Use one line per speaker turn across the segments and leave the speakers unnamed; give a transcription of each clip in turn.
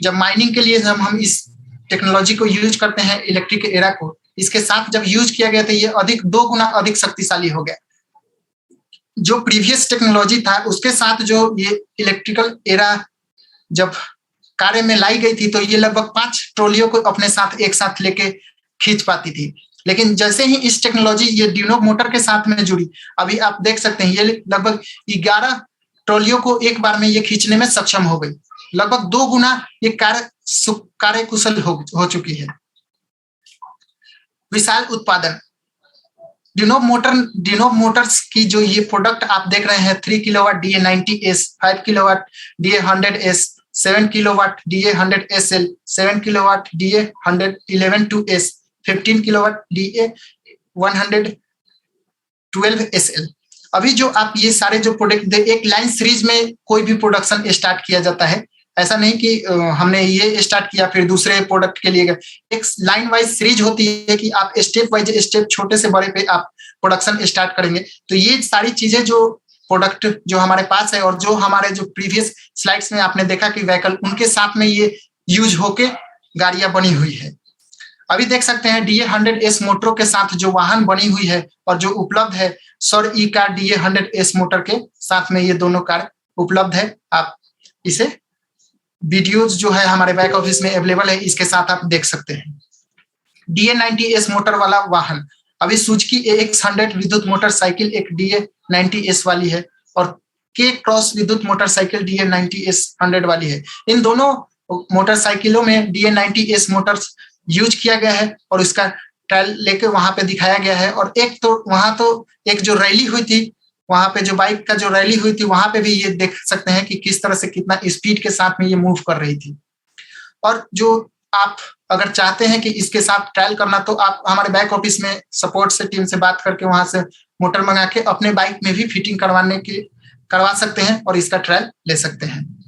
जब माइनिंग के लिए हम इस टेक्नोलॉजी को यूज करते हैं, इलेक्ट्रिक एरा को, इसके साथ जब यूज किया गया तो ये 2 गुना अधिक शक्तिशाली हो गया। जो प्रीवियस टेक्नोलॉजी था उसके साथ जो ये इलेक्ट्रिकल एरा जब कार्य में लाई गई थी तो ये लगभग 5 ट्रॉलियों को अपने साथ एक साथ लेके खींच पाती थी। लेकिन जैसे ही इस टेक्नोलॉजी ये ड्यूनो मोटर के साथ में जुड़ी, अभी आप देख सकते हैं ये लगभग 11 ट्रॉलियों को एक बार में ये खींचने में सक्षम हो गई। लगभग 2 गुना ये कार्य कुशल हो चुकी है। विशाल उत्पादन। ड्यूनो मोटर्स की जो ये प्रोडक्ट आप देख रहे हैं, 3 kilowatt DA90S, 5 kilowatt DA100S, 7 kilowatt DA100SL, 7 kilowatt DA111-2S, 15 kilowatt DA112SL। अभी जो आप ये सारे जो प्रोडक्ट, एक लाइन सीरीज में कोई भी प्रोडक्शन स्टार्ट किया जाता है। ऐसा नहीं कि हमने ये स्टार्ट किया फिर दूसरे प्रोडक्ट के लिए गए। एक लाइन वाइज सीरीज होती है कि आप स्टेप वाइज स्टेप छोटे से बड़े पे आप प्रोडक्शन स्टार्ट करेंगे। तो ये सारी चीजें जो प्रोडक्ट जो हमारे पास है और जो हमारे जो प्रीवियस स्लाइड्स में आपने देखा कि व्हीकल, उनके साथ में ये यूज होके गाड़ियां बनी हुई है। अभी देख सकते हैं DA100S मोटरों के साथ जो वाहन बनी हुई है और जो उपलब्ध है, सौर ई कार DA100S मोटर के साथ में ये दोनों कार उपलब्ध है। आप इसे वीडियोज जो है हमारे बैक ऑफिस में अवेलेबल है, इसके साथ आप देख सकते हैं। DA90S मोटर वाला वाहन, अभी सुजुकी AX100 विद्युत मोटरसाइकिल एक DA90S वाली है और K क्रॉस विद्युत मोटरसाइकिल DA90S 100 वाली है। इन दोनों मोटरसाइकिलों में DA90S मोटर्स यूज किया गया है और इसका ट्रायल लेके वहां पे दिखाया गया है। और एक तो वहां तो एक जो रैली हुई थी, वहां पे जो बाइक का जो रैली हुई थी, वहां पे भी ये देख सकते हैं कि किस तरह से कितना स्पीड के साथ में ये मूव कर रही थी। और जो आप अगर चाहते हैं कि इसके साथ ट्रायल करना, तो आप हमारे बैक ऑफिस में सपोर्ट से टीम से बात करके वहां से मोटर मंगा के अपने बाइक में भी फिटिंग करवा सकते हैं और इसका ट्रायल ले सकते हैं।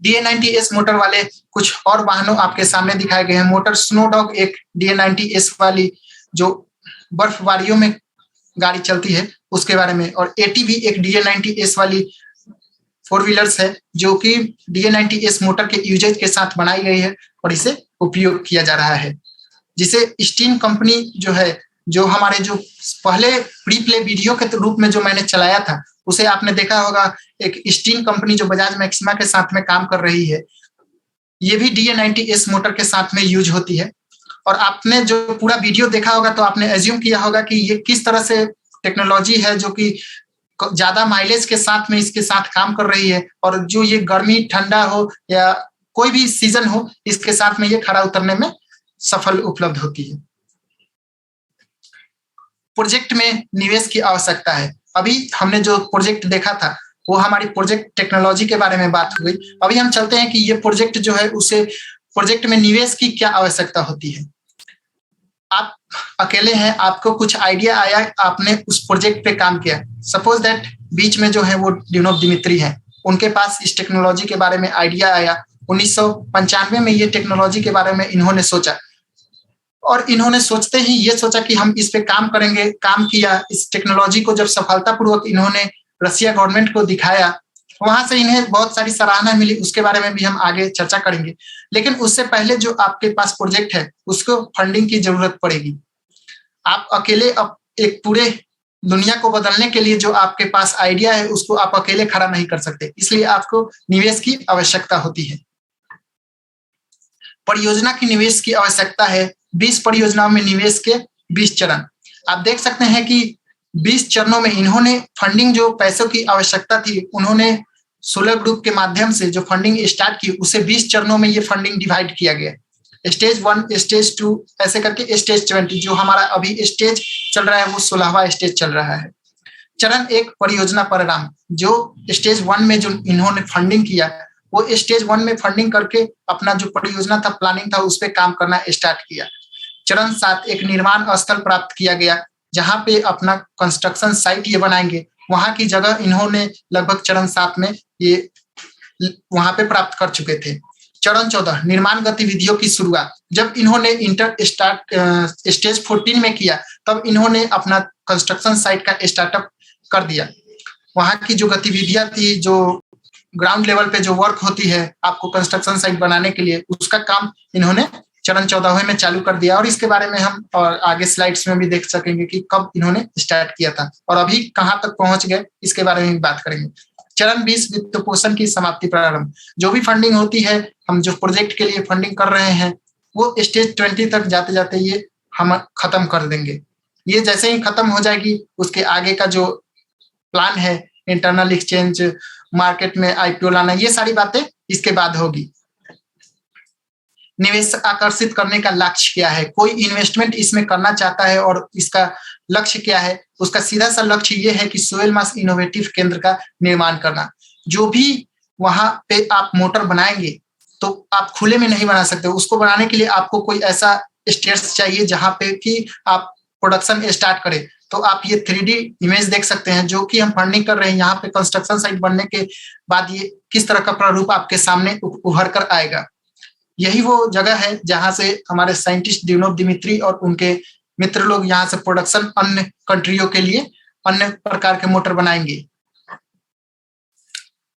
DA90S मोटर वाले कुछ और वाहनों आपके सामने दिखाए गए हैं। मोटर स्नोडॉग एक DA90S वाली जो बर्फबारियों में गाड़ी चलती है उसके बारे में, और ATV एक DA90S वाली 4 व्हीलर्स है जो कि DA90S मोटर के यूजेज के साथ बनाई गई है और इसे उपयोग किया जा रहा है। जिसे स्टीम कंपनी जो है, जो हमारे जो पहले प्री प्ले वीडियो के रूप में जो मैंने चलाया था, उसे आपने देखा होगा। एक स्टीम कंपनी जो बजाज मैक्सिमा के साथ में काम कर रही है, ये भी DA90S मोटर के साथ में यूज होती है। और आपने जो पूरा वीडियो देखा होगा तो आपने एज्यूम किया होगा कि ये किस तरह से टेक्नोलॉजी है जो कि ज्यादा माइलेज के साथ में इसके साथ काम कर रही है, और जो ये गर्मी ठंडा हो या कोई भी सीजन हो, इसके साथ में ये खड़ा उतरने में सफल उपलब्ध होती है। प्रोजेक्ट में निवेश की आवश्यकता है। अभी हमने जो प्रोजेक्ट देखा था वो हमारी प्रोजेक्ट टेक्नोलॉजी के बारे में बात हो गई। अभी हम चलते हैं कि ये प्रोजेक्ट जो है, उसे प्रोजेक्ट में निवेश की क्या आवश्यकता होती है। आप अकेले हैं, आपको कुछ आइडिया आया, आपने उस प्रोजेक्ट पे काम किया। सपोज दैट बीच में जो है वो ड्यूनोव दिमित्री है, उनके पास इस टेक्नोलॉजी के बारे में आइडिया आया। 1995 में ये टेक्नोलॉजी के बारे में इन्होंने सोचा, और इन्होंने सोचते ही ये सोचा कि हम इस पे काम करेंगे। काम किया, इस टेक्नोलॉजी को जब सफलतापूर्वक इन्होंने रशिया गवर्नमेंट को दिखाया, वहां से इन्हें बहुत सारी सराहना मिली। उसके बारे में भी हम आगे चर्चा करेंगे। लेकिन उससे पहले जो आपके पास प्रोजेक्ट है उसको फंडिंग की जरूरत पड़ेगी। आप अकेले एक पूरे दुनिया को बदलने के लिए जो आपके पास आइडिया है उसको आप अकेले खड़ा नहीं कर सकते, इसलिए आपको निवेश की आवश्यकता होती है। परियोजना की निवेश की आवश्यकता है। 20 परियोजनाओं में निवेश के 20 चरण आप देख सकते हैं कि 20 चरणों में इन्होंने फंडिंग, जो पैसों की आवश्यकता थी, उन्होंने 16 ग्रुप के माध्यम से जो फंडिंग स्टार्ट की, उसे 20 चरणों में ये फंडिंग डिवाइड किया गया। स्टेज 1, स्टेज 2 ऐसे करके स्टेज 20, जो हमारा अभी स्टेज चल रहा है वो 16वां स्टेज चल रहा है। चरण 1 परियोजना परिणाम, जो स्टेज 1 में जो इन्होंने फंडिंग किया, वो स्टेज 1 में फंडिंग करके अपना जो परियोजना था, प्लानिंग था, उस पर काम करना स्टार्ट किया। चरण 7 एक निर्माण स्थल प्राप्त किया गया, जहां पे अपना कंस्ट्रक्शन साइट ये बनाएंगे। वहां की जगह इन्होंने लगभग चरण 7 में ये वहां पे प्राप्त कर चुके थे। चरण 14 निर्माण गतिविधियों की शुरुआत, जब इन्होंने स्टेज 14 में किया, तब इन्होंने अपना कंस्ट्रक्शन साइट का स्टार्टअप कर दिया। वहां की जो गतिविधियां थी, जो ग्राउंड लेवल पे जो वर्क होती है आपको कंस्ट्रक्शन साइट बनाने के लिए, उसका काम इन्होंने चरण 14वें में चालू कर दिया। और इसके बारे में हम और आगे स्लाइड्स में भी देख सकेंगे कि कब इन्होंने स्टार्ट किया था और अभी कहां तक पहुंच गए, इसके बारे में बात करेंगे। चरण 20 वित्त पोषण की समाप्ति प्रारंभ। जो भी फंडिंग होती है, हम जो प्रोजेक्ट के लिए फंडिंग कर रहे हैं, वो स्टेज 20 तक जाते जाते ये हम खत्म कर देंगे। ये जैसे ही खत्म हो जाएगी, उसके आगे का जो प्लान है, इंटरनल एक्सचेंज, मार्केट में आईपीओ लाना, ये सारी बातें इसके बाद होगी। निवेश आकर्षित करने का लक्ष्य क्या है? कोई इन्वेस्टमेंट इसमें करना चाहता है और इसका लक्ष्य क्या है? उसका सीधा सा लक्ष्य ये है कि सोइल मास इनोवेटिव केंद्र का निर्माण करना। जो भी वहां पे आप मोटर बनाएंगे तो आप खुले में नहीं बना सकते। उसको बनाने के लिए आपको कोई ऐसा स्टेट्स चाहिए जहां पे कि आप प्रोडक्शन स्टार्ट करें। तो आप ये 3D इमेज देख सकते हैं जो कि हम फंडिंग कर रहे हैं। यहाँ पे कंस्ट्रक्शन साइट बनने के बाद ये किस तरह का प्रारूप आपके सामने उभर कर आएगा। यही वो जगह है जहां से हमारे साइंटिस्ट दिनोव दिमित्री और उनके मित्र लोग यहाँ से प्रोडक्शन अन्य कंट्रियों के लिए अन्य प्रकार के मोटर बनाएंगे।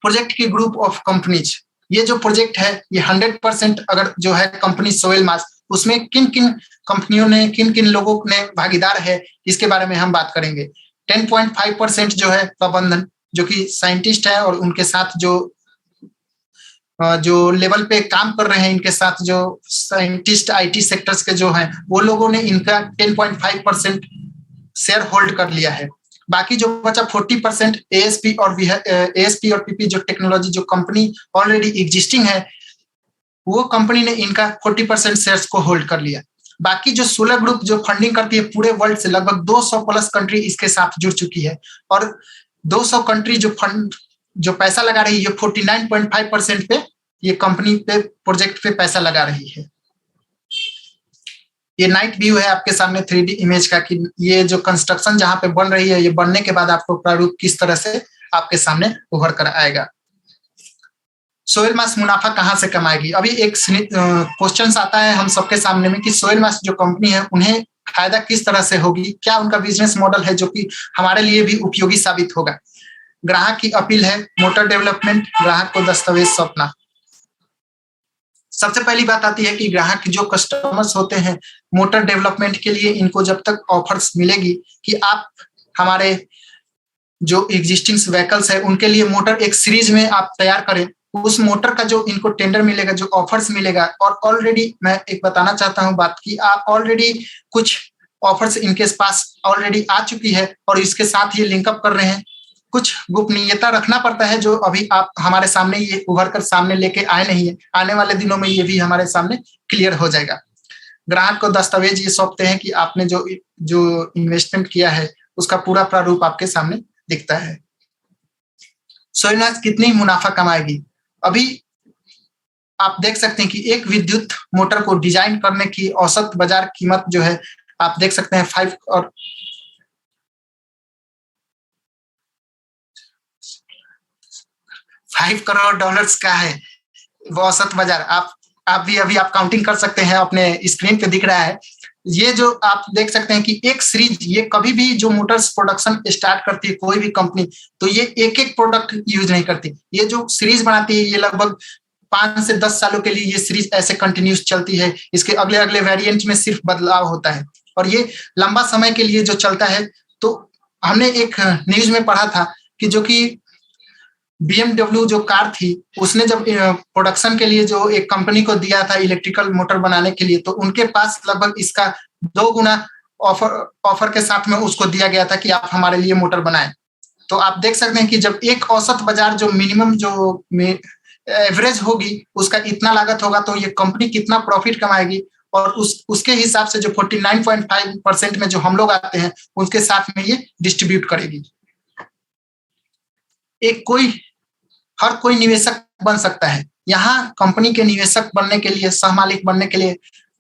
प्रोजेक्ट की ग्रुप ऑफ कंपनीज, ये जो प्रोजेक्ट है ये 100% अगर जो है कंपनी सोइल मास, उसमें किन किन कंपनियों ने, किन किन लोगों ने भागीदार है, इसके बारे में हम बात करेंगे। 10.5% जो है प्रबंधन, जो कि साइंटिस्ट है और उनके साथ जो लेवल पे काम कर रहे हैं, इनके साथ जो साइंटिस्ट आईटी सेक्टर्स के जो हैं, वो लोगों ने इनका 10.5% शेयर होल्ड कर लिया है। बाकी जो बचा 40% एएसपी और पीपी जो टेक्नोलॉजी जो कंपनी ऑलरेडी एग्जिस्टिंग है, वो कंपनी ने इनका 40% शेयर्स को होल्ड कर लिया। बाकी जो 16 ग्रुप जो फंडिंग करती है पूरे वर्ल्ड से, लगभग 200 प्लस कंट्री इसके साथ जुड़ चुकी है और 200 कंट्री जो पैसा लगा रही है 49.5% पे ये कंपनी पे प्रोजेक्ट पे पैसा लगा रही है। ये नाइट व्यू है आपके सामने 3D इमेज का कि ये जो कंस्ट्रक्शन जहां पे बन रही है, ये बनने के बाद आपको प्रारूप किस तरह से आपके सामने उभर कर आएगा। सोइल मास मुनाफा कहां से कमाएगी? अभी एक क्वेश्चन आता है हम सबके सामने में कि सोइल मास जो कंपनी है उन्हें फायदा किस तरह से होगी, क्या उनका बिजनेस मॉडल है जो कि हमारे लिए भी उपयोगी साबित होगा। ग्राहक की अपील है मोटर डेवलपमेंट, ग्राहक को दस्तावेज सौंपना। सबसे पहली बात आती है कि ग्राहक जो कस्टमर्स होते हैं मोटर डेवलपमेंट के लिए, इनको जब तक ऑफर्स मिलेगी कि आप हमारे जो एग्जिस्टिंग व्हीकल्स है उनके लिए मोटर एक सीरीज में आप तैयार करें, उस मोटर का जो इनको टेंडर मिलेगा, जो ऑफर्स मिलेगा। और ऑलरेडी मैं एक बताना चाहता हूं बात की, आप ऑलरेडी कुछ ऑफर्स इनके पास ऑलरेडी आ चुकी है और इसके साथ ये लिंकअप कर रहे हैं। कुछ गोपनीयता रखना पड़ता है जो अभी आप हमारे सामने ये उभर कर सामने लेके आए नहीं है, आने वाले दिनों में ये भी हमारे सामने क्लियर हो जाएगा। ग्राहक को दस्तावेज ये सौंपते हैं कि आपने जो इन्वेस्टमेंट किया है उसका पूरा प्रारूप आपके सामने दिखता है। सोइल मास कितनी मुनाफा कमाएगी? अभी आप देख सकते हैं कि एक विद्युत मोटर को डिजाइन करने की औसत बाजार कीमत जो है आप देख सकते हैं 5 करोड़ डॉलर्स का है वो औसत बाजार। आप भी अभी आप काउंटिंग कर सकते हैं, अपने स्क्रीन पे दिख रहा है। ये जो आप देख सकते हैं कि एक सीरीज, ये कभी भी जो मोटर्स प्रोडक्शन स्टार्ट करती है कोई भी कंपनी, तो ये एक एक प्रोडक्ट यूज नहीं करती। ये जो सीरीज बनाती है ये लगभग 5 से 10 सालों के लिए ये सीरीज ऐसे कंटिन्यूस चलती है। इसके अगले अगले वेरिएंट में सिर्फ बदलाव होता है और ये लंबा समय के लिए जो चलता है। तो हमने एक न्यूज में पढ़ा था कि जो कि BMW जो कार थी, उसने जब प्रोडक्शन के लिए जो एक कंपनी को दिया था इलेक्ट्रिकल मोटर बनाने के लिए, तो उनके पास लगभग इसका 2 गुना ऑफर के साथ में उसको दिया गया था कि आप हमारे लिए मोटर बनाएं। तो आप देख सकते हैं कि जब एक औसत बाजार जो मिनिमम जो एवरेज होगी उसका इतना लागत होगा, तो ये कंपनी कितना प्रॉफिट कमाएगी और उसके हिसाब से जो 49.5% में जो हम लोग आते हैं उसके साथ में ये डिस्ट्रीब्यूट करेगी। हर कोई निवेशक बन सकता है। यहाँ कंपनी के निवेशक बनने के लिए, सहमालिक बनने के लिए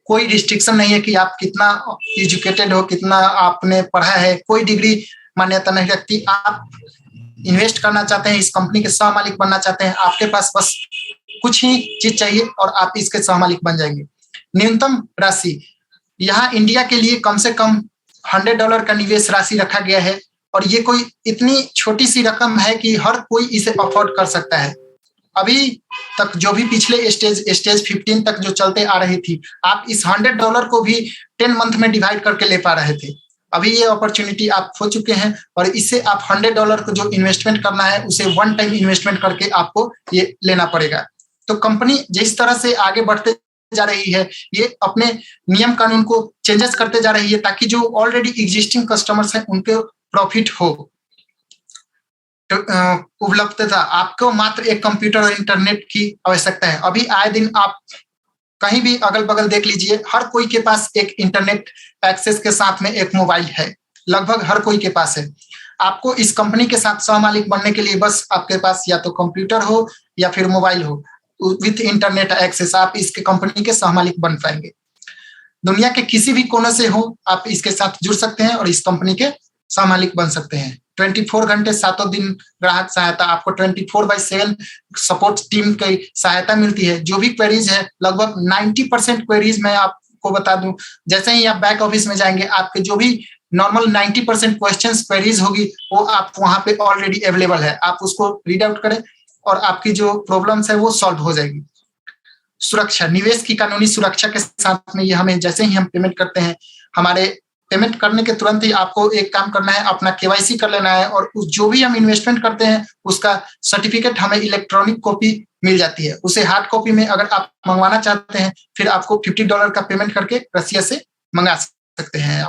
कोई रिस्ट्रिक्शन नहीं है कि आप कितना एजुकेटेड हो, कितना आपने पढ़ा है, कोई डिग्री मान्यता नहीं रखती। आप इन्वेस्ट करना चाहते हैं, इस कंपनी के सहमालिक बनना चाहते हैं, आपके पास बस कुछ ही चीज चाहिए और आप इसके सहमालिक बन जाएंगे। न्यूनतम राशि, यहाँ इंडिया के लिए कम से कम $100 का निवेश राशि रखा गया है और ये कोई इतनी छोटी सी रकम है कि हर कोई इसे अफोर्ड कर सकता है। अभी तक जो भी पिछले स्टेज 15 तक जो चलते आ रही थी, आप इस $100 को भी 10 मंथ में डिवाइड करके ले पा रहे थे। अभी ये अपॉर्चुनिटी आप खो चुके हैं और इससे आप $100 को जो इन्वेस्टमेंट करना है उसे वन टाइम इन्वेस्टमेंट करके आपको ये लेना पड़ेगा। तो कंपनी जिस तरह से आगे बढ़ते जा रही है, ये अपने नियम कानून को चेंजेस करते जा रही है ताकि जो ऑलरेडी एग्जिस्टिंग कस्टमर्स हैं उनके प्रॉफिट हो। तो उपलब्धता, आपको मात्र एक कंप्यूटर और इंटरनेट की आवश्यकता है। अभी आए दिन आप कहीं भी अगल बगल देख लीजिए, हर कोई के पास एक इंटरनेट एक्सेस के साथ में एक मोबाइल है, लगभग हर कोई के पास है। आपको इस कंपनी के साथ सहमालिक बनने के लिए बस आपके पास या तो कंप्यूटर हो या फिर मोबाइल हो विथ इंटरनेट एक्सेस, आप इसके कंपनी के सहमालिक बन पाएंगे। दुनिया के किसी भी कोने से हो आप इसके साथ जुड़ सकते हैं और इस कंपनी के सहमालिक बन सकते हैं। 24 घंटे 7 दिन ग्राहक सहायता, आपको 24/7 सपोर्ट टीम की सहायता मिलती है। जो भी क्वेरीज है, लगभग 90% क्वेरीज मैं आपको बता दूं, जैसे ही आप बैक ऑफिस में जाएंगे आपके जो भी नॉर्मल 90% क्वेश्चंस क्वेरीज होगी वो आप वहां पे ऑलरेडी अवेलेबल है, आप उसको रीड आउट करें और आपकी जो प्रॉब्लम्स है वो सॉल्व हो जाएगी। सुरक्षा, निवेश की कानूनी सुरक्षा के साथ में ये हमें जैसे ही हम पेमेंट करते हैं, हमारे पेमेंट करने के तुरंत ही आपको एक काम करना है, अपना केवाईसी कर लेना है और जो भी हम इन्वेस्टमेंट करते हैं उसका सर्टिफिकेट हमें इलेक्ट्रॉनिक कॉपी मिल जाती है। उसे हार्ड कॉपी में अगर आप मंगवाना चाहते हैं फिर आपको $50 का पेमेंट करके रसिया से मंगा सकते हैं।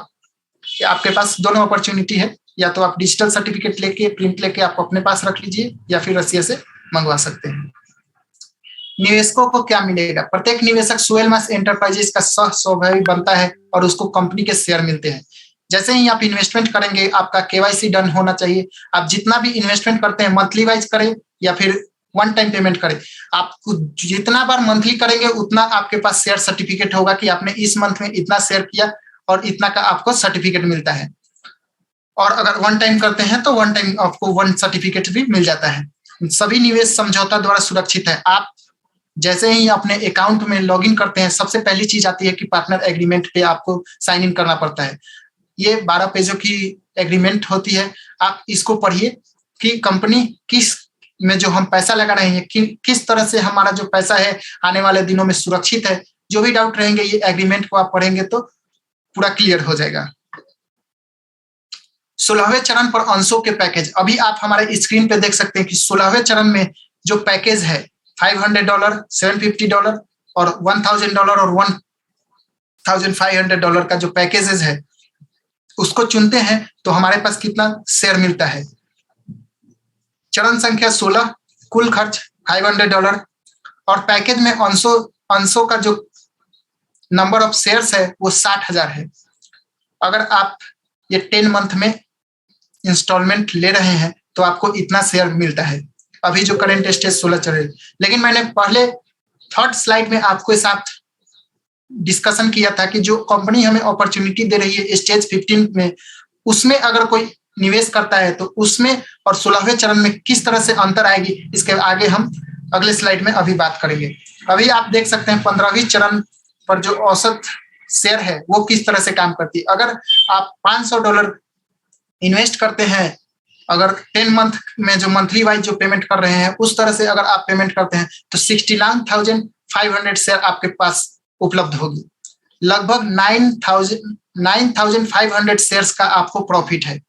आपके पास दोनों अपॉर्चुनिटी है, या तो आप डिजिटल सर्टिफिकेट लेके प्रिंट लेके आप अपने पास रख लीजिए या फिर रसिया से मंगवा सकते हैं। निवेशकों को क्या मिलेगा? प्रत्येक निवेशक सोएलमास एंटरप्राइजेस का सह स्वाभाविक बनता है और उसको कंपनी के शेयर मिलते हैं। जैसे ही आप इन्वेस्टमेंट करेंगे आपका केवाईसी डन होना चाहिए। आप जितना भी इन्वेस्टमेंट करते हैं मंथली वाइज करें या फिर वन टाइम पेमेंट करें, आपको जितना बार मंथली करेंगे उतना आपके पास शेयर सर्टिफिकेट होगा कि आपने इस मंथ में इतना शेयर किया और इतना का आपको सर्टिफिकेट मिलता है। और अगर वन टाइम करते हैं तो वन टाइम आपको वन सर्टिफिकेट भी मिल जाता है। सभी निवेश समझौता द्वारा सुरक्षित है। आप जैसे ही अपने अकाउंट में लॉगिन करते हैं सबसे पहली चीज आती है कि पार्टनर एग्रीमेंट पे आपको साइन इन करना पड़ता है। ये 12 पेजों की एग्रीमेंट होती है। आप इसको पढ़िए कि कंपनी किस में जो हम पैसा लगा रहे हैं किस तरह से हमारा जो पैसा है आने वाले दिनों में सुरक्षित है। जो भी डाउट रहेंगे ये एग्रीमेंट को आप पढ़ेंगे तो पूरा क्लियर हो जाएगा। 16वें चरण पर अंशों के पैकेज, अभी आप हमारे स्क्रीन पे देख सकते हैं कि 16वें चरण में जो पैकेज है $500, $750 और $1,000 और $1,500 का जो पैकेजेस है उसको चुनते हैं तो हमारे पास कितना शेयर मिलता है। चरण संख्या 16, कुल खर्च $500 और पैकेज में अंशों का जो नंबर ऑफ शेयर्स है वो 60,000 है। अगर आप ये 10 मंथ में इंस्टॉलमेंट ले रहे हैं तो आपको इतना शेयर मिलता है। अभी जो करंट स्टेज 16 चल रही है, लेकिन मैंने पहले थर्ड स्लाइड में आपके साथ डिस्कशन किया था कि जो कंपनी हमें अपॉर्चुनिटी दे रही है स्टेज 15 में, उसमें अगर कोई निवेश करता है तो उसमें और 16वें चरण में किस तरह से अंतर आएगी, इसके आगे हम अगले स्लाइड में अभी बात करेंगे। अभी आप देख सकते हैं 15वीं चरण पर जो औसत शेयर है वो किस तरह से काम करती है। अगर आप $500 इन्वेस्ट करते हैं, अगर 10 मंथ में जो मंथली वाइज जो पेमेंट कर रहे हैं उस तरह से अगर आप पेमेंट करते हैं तो 69,500 शेयर आपके पास उपलब्ध होगी। लगभग 9,500 शेयर्स का आपको प्रॉफिट है।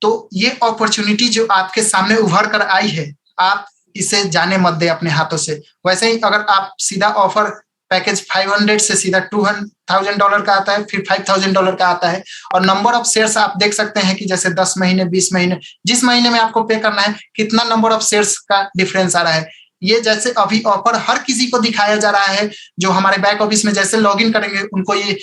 तो ये अपॉर्चुनिटी जो आपके सामने उभर कर आई है, आप इसे जाने मत दे अपने हाथों से। वैसे ही अगर आप सीधा ऑफर पैकेज 500 से सीधा $2,000 का आता है, फिर $5,000 का आता है और नंबर ऑफ शेयर्स आप देख सकते हैं कि जैसे 10 महीने 20 महीने, जिस महीने में आपको पे करना है कितना नंबर ऑफ शेयर्स का डिफरेंस आ रहा है। ये जैसे अभी ऑफर हर किसी को दिखाया जा रहा है, जो हमारे बैक ऑफिस में जैसे लॉगिन करेंगे उनको ये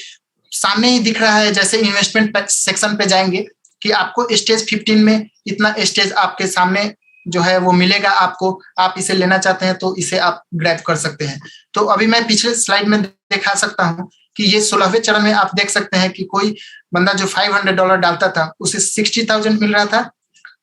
सामने ही दिख रहा है। जैसे इन्वेस्टमेंट सेक्शन पे जाएंगे कि आपको स्टेज 15 में इतना स्टेज आपके सामने जो है वो मिलेगा आपको। आप इसे लेना चाहते हैं तो इसे आप ग्रैब कर सकते हैं। तो अभी मैं पिछले स्लाइड में दिखा सकता हूं कि ये 16वें चरण में आप देख सकते हैं कि कोई बंदा जो $500 डालता था उसे 60,000 मिल रहा था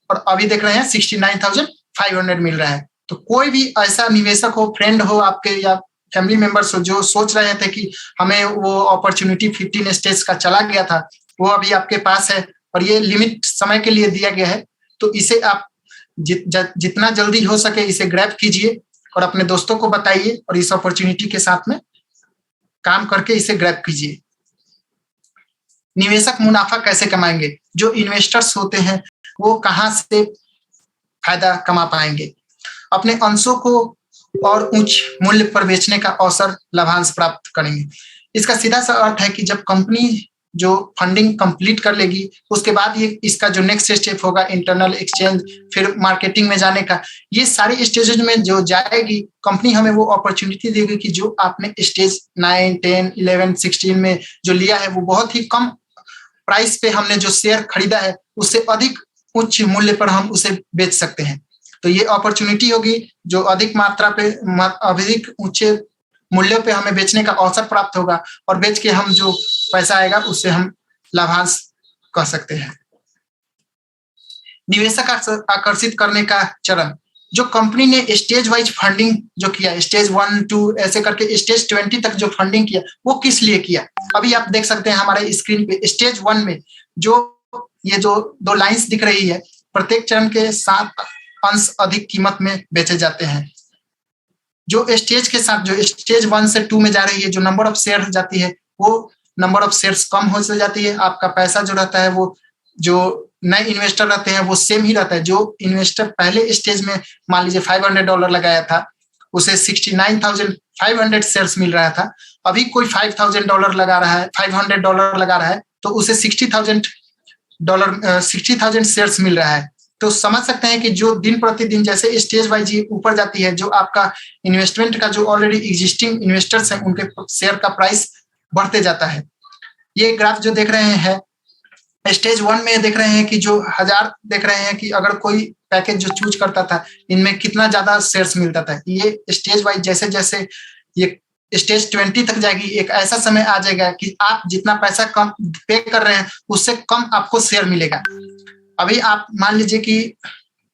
और अभी देख रहे हैं 69,500 मिल रहा है। तो कोई भी ऐसा निवेशक हो, फ्रेंड हो आपके या फैमिली मेंबर्स हो जो सोच रहे थे कि हमें वो अपॉर्चुनिटी 15 स्टेज का चला गया था, वो अभी आपके पास है और ये लिमिट समय के लिए दिया गया है। तो इसे आप जितना जल्दी हो सके इसे ग्रैब कीजिए और अपने दोस्तों को बताइए और इस अपॉर्चुनिटी के साथ में काम करके इसे ग्रैब कीजिए। निवेशक मुनाफा कैसे कमाएंगे? जो इन्वेस्टर्स होते हैं वो कहाँ से फायदा कमा पाएंगे? अपने अंशों को और उच्च मूल्य पर बेचने का अवसर, लाभांश प्राप्त करेंगे। इसका सीधा सा अर्थ है कि जब कंपनी जो फंडिंग कंप्लीट कर लेगी उसके बाद ये इसका जो नेक्स्ट स्टेप होगा इंटरनल एक्सचेंज, फिर मार्केटिंग में जाने का, ये सारे स्टेजेस में जो जाएगी कंपनी हमें वो अपॉर्चुनिटी देगी कि जो आपने स्टेज 9, 10, 11, 16 में जो लिया है वो बहुत ही कम प्राइस पे हमने जो शेयर खरीदा है उससे अधिक उच्च मूल्य पर हम उसे बेच सकते हैं। तो ये अपॉर्चुनिटी होगी जो अधिक मात्रा पे अधिक ऊंचे मूल्यों पे हमें बेचने का अवसर प्राप्त होगा और बेच के हम जो पैसा आएगा उससे हम लाभांश कर सकते हैं। निवेशक आकर्षित करने का चरण, जो कंपनी ने स्टेज वाइज फंडिंग जो किया, स्टेज 1, 2 ऐसे करके स्टेज 20 तक जो फंडिंग किया वो किस लिए किया? अभी आप देख सकते हैं हमारे स्क्रीन पे स्टेज 1 में जो ये जो 2 लाइंस दिख रही है, प्रत्येक चरण के 7 अंश अधिक कीमत में बेचे जाते हैं। जो स्टेज के साथ जो स्टेज 1 से 2 में जा रही है, जो नंबर ऑफ शेयर जाती है वो नंबर ऑफ शेयर्स कम हो जाती है। आपका पैसा जो रहता है वो जो नए इन्वेस्टर रहते हैं वो सेम ही रहता है। जो इन्वेस्टर पहले स्टेज में मान लीजिए $500 लगाया था उसे 69,500 शेयर्स मिल रहा था, अभी कोई $5,000 लगा रहा है, $500 लगा रहा है तो उसे $60,000 शेयर्स मिल रहा है। तो समझ सकते हैं कि जो दिन प्रतिदिन जैसे स्टेज वाइज ऊपर जाती है, जो आपका इन्वेस्टमेंट का जो ऑलरेडी एग्जिस्टिंग इन्वेस्टर्स हैं उनके शेयर का प्राइस बढ़ते जाता है। ये ग्राफ जो देख रहे हैं स्टेज 1 में देख रहे हैं कि जो 1000 देख रहे हैं कि अगर कोई पैकेज जो चूज करता था इनमें कितना ज्यादा शेयर्स मिलता था। ये स्टेज वाइज जैसे जैसे ये स्टेज 20 तक जाएगी, एक ऐसा समय आ जाएगा कि आप जितना पैसा कम पे कर रहे हैं उससे कम आपको शेयर मिलेगा। अभी आप मान लीजिए कि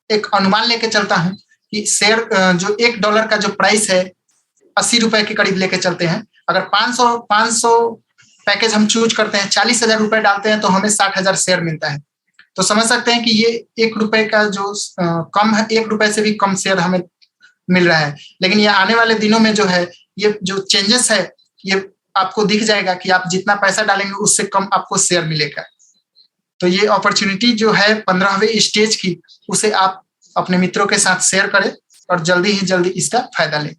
एक अनुमान लेके चलता हूं कि शेयर जो $1 का जो प्राइस है 80 रुपए के करीब लेके चलते हैं। अगर 500 पैकेज हम चूज करते हैं, 40,000 रुपए डालते हैं तो हमें 60,000 शेयर मिलता है। तो समझ सकते हैं कि ये ₹1 का जो कम है, ₹1 से भी कम शेयर हमें मिल रहा है। लेकिन ये आने वाले दिनों में जो है ये जो चेंजेस है ये आपको दिख जाएगा कि आप जितना पैसा डालेंगे उससे कम आपको शेयर मिलेगा। तो ये अपॉर्चुनिटी जो है 15वें स्टेज की, उसे आप अपने मित्रों के साथ शेयर करें और जल्दी ही जल्दी इसका फायदा लें।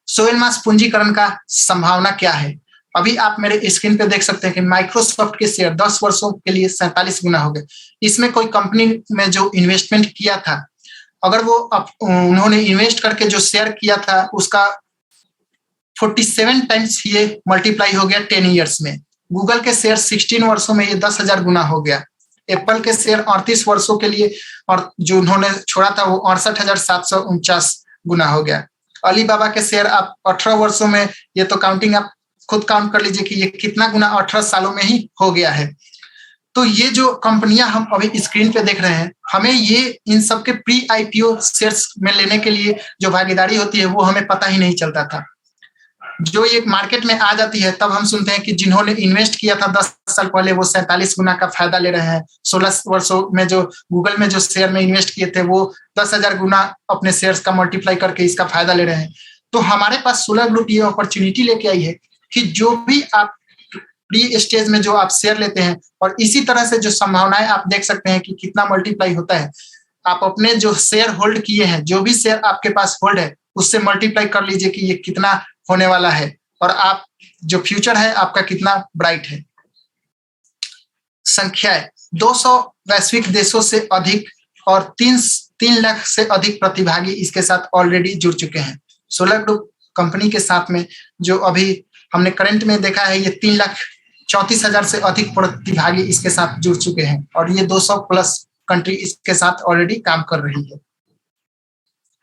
सोहेल मास पूंजीकरण का संभावना क्या है? अभी आप मेरे स्क्रीन पे देख सकते हैं कि माइक्रोसॉफ्ट के शेयर 10 वर्षों के लिए 47 गुना हो गए। इसमें कोई कंपनी में जो इन्वेस्टमेंट किया था, अगर वो उन्होंने इन्वेस्ट करके जो शेयर किया था उसका 47 टाइम्स ये मल्टीप्लाई हो गया 10 ईयर्स में। गूगल के शेयर 16 वर्षों में ये 10,000 गुना हो गया। एप्पल के शेयर 38 वर्षों के लिए और जो उन्होंने छोड़ा था वो 68,749 गुना हो गया। अलीबाबा के शेयर आप 18 वर्षों में, ये तो काउंटिंग आप खुद काउंट कर लीजिए कि ये कितना गुना 18 सालों में ही हो गया है। तो ये जो कंपनियां हम अभी स्क्रीन पे देख रहे हैं, हमें ये इन सब के प्री आईपीओ शेयर्स में लेने के लिए जो भागीदारी होती है वो हमें पता ही नहीं चलता था। जो ये मार्केट में आ जाती है तब हम सुनते हैं कि जिन्होंने इन्वेस्ट किया था 10 साल पहले वो 47 गुना का फायदा ले रहे हैं। 16 वर्षों में जो गूगल में जो शेयर में इन्वेस्ट किए थे वो 10,000 गुना अपने शेयर्स का मल्टीप्लाई करके इसका फायदा ले रहे हैं। तो हमारे पास सोलर ग्रुप ये अपॉर्चुनिटी लेके आई है कि जो भी आप प्री स्टेज में जो आप शेयर लेते हैं और इसी तरह से जो संभावनाएं आप देख सकते हैं कि कितना मल्टीप्लाई होता है, आप अपने जो शेयर होल्ड किए हैं, जो भी शेयर आपके पास होल्ड है उससे मल्टीप्लाई कर लीजिए कि ये कितना होने वाला है और आप जो फ्यूचर है आपका कितना ब्राइट है। संख्याएं 200 वैश्विक देशों से अधिक और 3 लाख से अधिक प्रतिभागी इसके साथ ऑलरेडी जुड़ चुके हैं। सोलर ग्रुप कंपनी के साथ में जो अभी हमने करंट में देखा है ये 3,34,000 से अधिक प्रतिभागी इसके साथ जुड़ चुके हैं और ये 200 प्लस कंट्री इसके साथ ऑलरेडी काम कर रही है।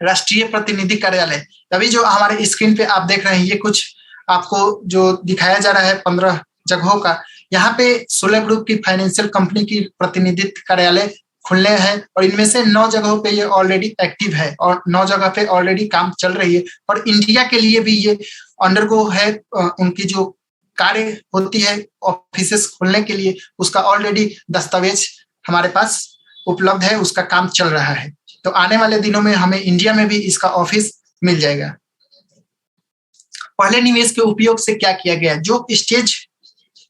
राष्ट्रीय प्रतिनिधि कार्यालय, अभी जो हमारे स्क्रीन पे आप देख रहे हैं ये कुछ आपको जो दिखाया जा रहा है 15 जगहों का। यहाँ पे सोलर ग्रुप की फाइनेंशियल कंपनी की प्रतिनिधित्व कार्यालय खुलने हैं और इनमें से 9 जगहों पे ये ऑलरेडी एक्टिव है और 9 जगह पे ऑलरेडी काम चल रही है। और इंडिया के लिए भी ये अंडरगो है, उनकी जो कार्य होती है ऑफिसेस खोलने के लिए उसका ऑलरेडी दस्तावेज हमारे पास उपलब्ध है, उसका काम चल रहा है। तो आने वाले दिनों में हमें इंडिया में भी इसका ऑफिस मिल जाएगा। पहले निवेश के उपयोग से क्या किया गया? जो स्टेज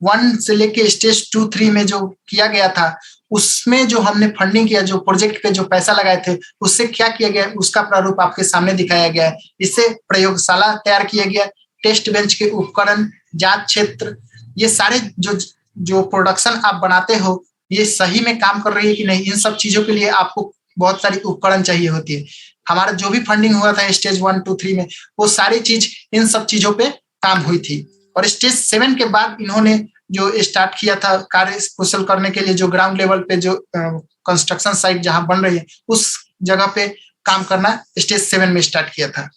1 से लेके स्टेज 2, 3 में जो किया गया था, उसमें जो हमने फंडिंग किया, जो प्रोजेक्ट पे जो पैसा लगाए थे, उससे क्या किया गया, उसका प्रारूप आपके सामने दिखाया गया है। इससे प्रयोगशाला तैयार किया गया, टेस्ट बेंच के उपकरण, जांच क्षेत्र, ये सारे जो प्रोडक्शन आप बनाते हो, ये सही में काम कर रही है कि नहीं, इन सब चीजों के लिए आपको बहुत सारी उपकरण चाहिए होती है। हमारा जो भी फंडिंग हुआ था स्टेज 1, 2, 3 में, वो सारी चीज इन सब चीजों पे काम हुई थी। और स्टेज 7 के बाद इन्होंने जो स्टार्ट किया था कार्य कुशल करने के लिए, जो ग्राउंड लेवल पे जो कंस्ट्रक्शन साइट जहां बन रही है, उस जगह पे काम करना स्टेज 7 में स्टार्ट किया था।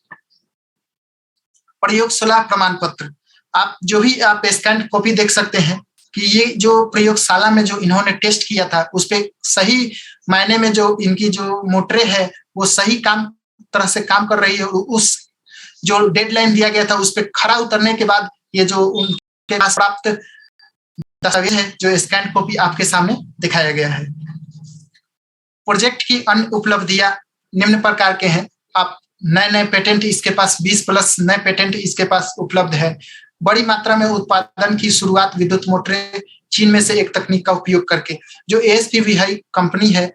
प्रयोगशाला प्रमाण पत्र, आप जो भी आप स्कैन कॉपी देख सकते हैं कि ये जो प्रयोगशाला में जो इन्होंने टेस्ट किया था, उस पे सही मायने में जो इनकी जो मोटरें है वो सही तरह से काम कर रही है। उस जो डेडलाइन दिया गया था उस पे खरा उतरने के बाद ये जो उनके पास प्राप्त दस्तावेज है, जो स्कैन कॉपी आपके सामने दिखाया गया है। प्रोजेक्ट की अन्य उपलब्धियां निम्न प्रकार के हैं। आप नए पेटेंट इसके पास 20+ नए पेटेंट इसके पास उपलब्ध है। बड़ी मात्रा में उत्पादन की शुरुआत विद्युत मोटरें चीन में से एक तकनीक का उपयोग करके। जो ASP विहाई कंपनी है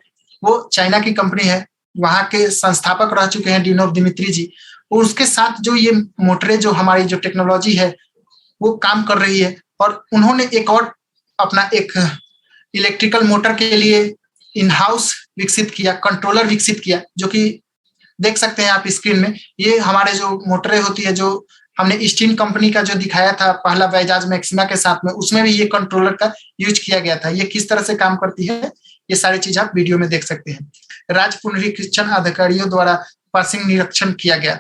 वो चाइना की कंपनी है, वहां के संस्थापक रह चुके हैं डिनोव दिमित्री जी। और उसके साथ जो ये मोटरें, जो हमारी जो टेक्नोलॉजी है वो काम कर रही है। और उन्होंने एक और अपना एक इलेक्ट्रिकल मोटर के लिए इन हाउस विकसित किया, कंट्रोलर विकसित किया, जो कि देख सकते हैं आप स्क्रीन में। ये हमारे जो मोटरें होती है, जो हमने ईस्टिन कंपनी का जो दिखाया था पहला बजाज मैक्सिमा के साथ में, उसमें भी ये कंट्रोलर का यूज किया गया था। ये किस तरह से काम करती है, ये सारी चीज आप वीडियो में देख सकते हैं। राज्य पुनरीक्षण अधिकारियों द्वारा पासिंग निरीक्षण किया गया।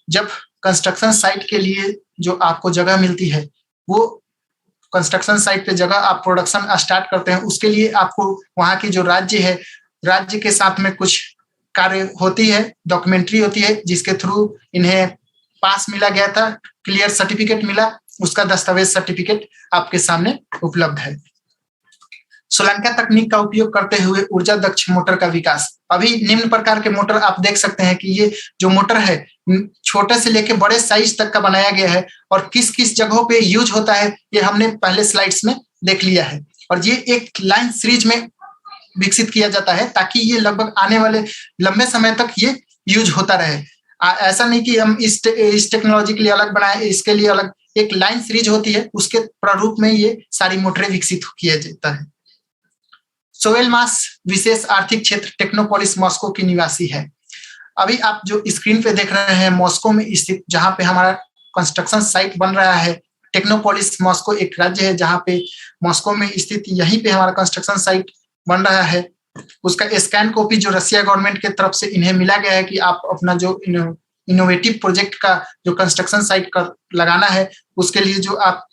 जब कंस्ट्रक्शन साइट के लिए जो आपको जगह मिलती है, वो कंस्ट्रक्शन साइट पे जगह आप प्रोडक्शन स्टार्ट करते हैं, उसके लिए आपको वहाँ की जो राज्य है, राज्य के साथ में कुछ कार्य होती है, डॉक्यूमेंट्री होती है, जिसके थ्रू इन्हें पास मिला गया था, क्लियर सर्टिफिकेट मिला, उसका दस्तावेज सर्टिफिकेट आपके सामने उपलब्ध है। सोलंका तकनीक का उपयोग करते हुए ऊर्जा दक्ष मोटर का विकास। अभी निम्न प्रकार के मोटर आप देख सकते हैं कि ये जो मोटर है छोटे से लेके बड़े साइज तक का बनाया गया है, और किस किस जगहों पे यूज होता है ये हमने पहले स्लाइड्स में देख लिया है। और ये एक लाइन सीरीज में विकसित किया जाता है ताकि ये लगभग आने वाले लंबे समय तक ये यूज होता रहे। ऐसा नहीं कि हम इस टेक्नोलॉजी के लिए अलग बनाए, इसके लिए अलग एक लाइन सीरीज होती है, उसके प्रारूप में ये सारी मोटरें विकसित किया जाता है। सोवेल मास विशेष आर्थिक क्षेत्र टेक्नोपोलिस मॉस्को की निवासी है। अभी आप जो स्क्रीन पे देख रहे हैं मॉस्को में स्थित, जहां पे हमारा कंस्ट्रक्शन साइट बन रहा है, टेक्नोपोलिस मॉस्को एक राज्य है जहां पे मॉस्को में स्थित, यहीं पे हमारा कंस्ट्रक्शन साइट बन रहा है। उसका स्कैन कॉपी जो रसिया गवर्नमेंट के तरफ से इन्हें मिला गया है कि आप अपना जो इनोवेटिव प्रोजेक्ट का जो कंस्ट्रक्शन साइट का लगाना है, उसके लिए जो आप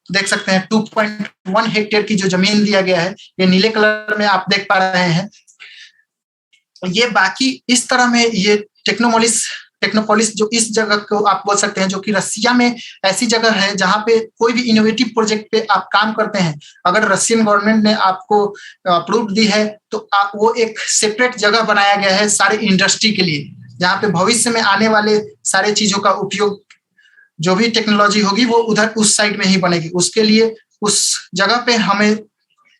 देख सकते हैं 2.1 हेक्टेयर की जो जमीन दिया गया है, ये नीले कलर में आप देख पा रहे हैं। ये बाकी इस तरह में ये टेक्नोपोलिस जो इस जगह को आप बोल सकते हैं, जो कि रसिया में ऐसी जगह है जहां पे कोई भी इनोवेटिव प्रोजेक्ट पे आप काम करते हैं, अगर रशियन गवर्नमेंट ने आपको अप्रूव दी है तो वो एक सेपरेट जगह बनाया गया है सारे इंडस्ट्री के लिए, जहाँ पे भविष्य में आने वाले सारे चीजों का उपयोग, जो भी टेक्नोलॉजी होगी वो उधर उस साइड में ही बनेगी। उसके लिए उस जगह पे हमें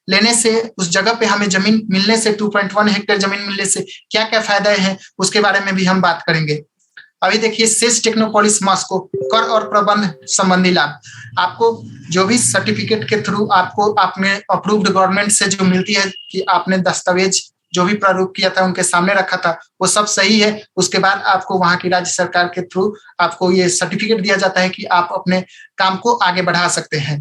लेने से, उस जगह पे हमें जमीन मिलने से, 2.1 हेक्टेयर जमीन मिलने से क्या क्या फायदे हैं उसके बारे में भी हम बात करेंगे। अभी देखिए सेज टेक्नोपोलिस मॉस्को कर और प्रबंध संबंधी लाभ। आपको जो भी सर्टिफिकेट के थ्रू आपको आपने अप्रूव्ड गवर्नमेंट से जो मिलती है कि आपने दस्तावेज जो भी प्रारूप किया था उनके सामने रखा था वो सब सही है, उसके बाद आपको वहां की राज्य सरकार के थ्रू आपको ये सर्टिफिकेट दिया जाता है कि आप अपने काम को आगे बढ़ा सकते हैं।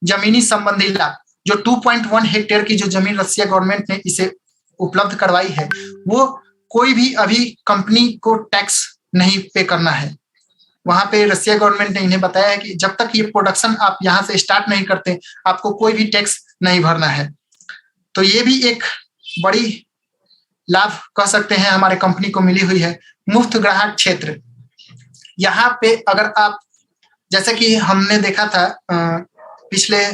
जमीनी संबंधी लाभ, जो 2.1 हेक्टेयर की जो जमीन रसिया गवर्नमेंट ने इसे उपलब्ध करवाई है, वो कोई भी अभी कंपनी को टैक्स नहीं पे करना है। वहां पे रसिया गवर्नमेंट ने इन्हें बताया है कि जब तक ये प्रोडक्शन आप यहाँ से स्टार्ट नहीं करते, आपको कोई भी टैक्स नहीं भरना है। तो ये भी एक बड़ी लाभ कह सकते हैं हमारे कंपनी को मिली हुई है। मुफ्त ग्राहक क्षेत्र, यहाँ पे अगर आप, जैसे कि हमने देखा था पिछले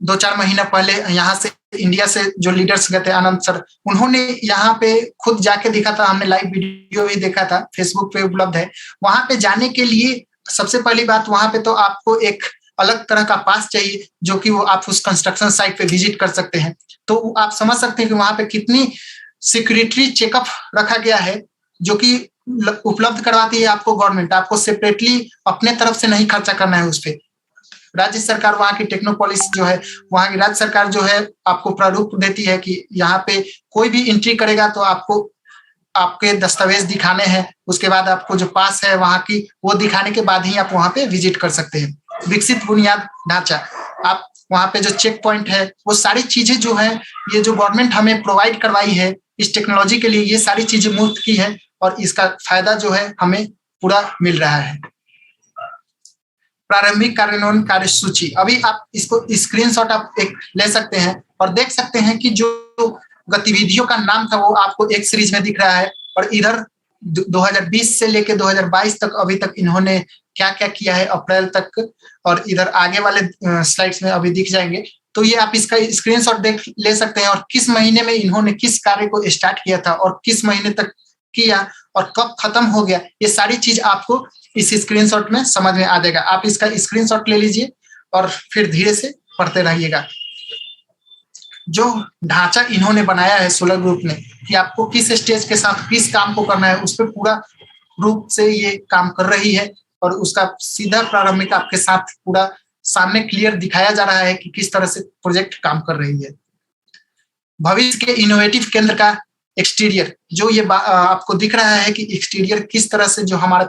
2-4 महीना पहले यहाँ से इंडिया से जो लीडर्स गए थे, आनंद सर, उन्होंने यहाँ पे खुद जाके देखा था, हमने लाइव वीडियो भी देखा था, फेसबुक पे उपलब्ध है। वहां पे जाने के लिए सबसे पहली बात, वहां पे तो आपको एक अलग तरह का पास चाहिए, जो कि वो आप उस कंस्ट्रक्शन साइट पे विजिट कर सकते हैं। तो आप समझ सकते हैं कि वहां पे कितनी सिक्योरिटी चेकअप रखा गया है, जो कि उपलब्ध करवाती है आपको गवर्नमेंट। आपको सेपरेटली अपने तरफ से नहीं खर्चा करना है उस पर। राज्य सरकार, वहाँ की टेक्नोपॉलिस जो है, वहाँ की राज्य सरकार जो है, आपको प्रारूप देती है कि यहाँ पे कोई भी एंट्री करेगा तो आपको आपके दस्तावेज दिखाने हैं, उसके बाद आपको जो पास है वहाँ की, वो दिखाने के बाद ही आप वहाँ पे विजिट कर सकते हैं। विकसित बुनियाद ढांचा, आप वहाँ पे जो चेक पॉइंट है, वो सारी चीजें जो है, ये जो गवर्नमेंट हमें प्रोवाइड करवाई है इस टेक्नोलॉजी के लिए, ये सारी चीजें मुफ्त की है और इसका फायदा जो है हमें पूरा मिल रहा है। प्रारंभिक कार्यान्वयन कार्यसूची, अभी आप इसको स्क्रीनशॉट आप एक ले सकते हैं और देख सकते हैं कि जो गतिविधियों का नाम था वो आपको एक सीरीज में दिख रहा है, और इधर 2020 से लेके 2022 तक अभी तक इन्होंने क्या क्या किया है अप्रैल तक, और इधर आगे वाले स्लाइड्स में अभी दिख जाएंगे। तो ये आप इसका स्क्रीनशॉट देख ले सकते हैं, और किस महीने में इन्होंने किस कार्य को स्टार्ट किया था और किस महीने तक किया और कब खत्म हो गया, ये सारी चीज आपको इस स्क्रीनशॉट में समझ में आ जाएगा। आप इसका स्क्रीनशॉट ले लीजिए और फिर धीरे से पढ़ते रहिएगा। जो ढांचा इन्होंने बनाया है सोलर ग्रुप ने, कि आपको किस स्टेज के साथ किस काम को करना है, उस पर पूरा रूप से ये काम कर रही है, और उसका सीधा प्रारंभिक आपके साथ पूरा सामने क्लियर दिखाया जा रहा है कि किस तरह से प्रोजेक्ट काम कर रही है। भविष्य के इनोवेटिव केंद्र का एक्सटीरियर, जो ये आपको दिख रहा है कि एक्सटीरियर किस तरह से, जो हमारा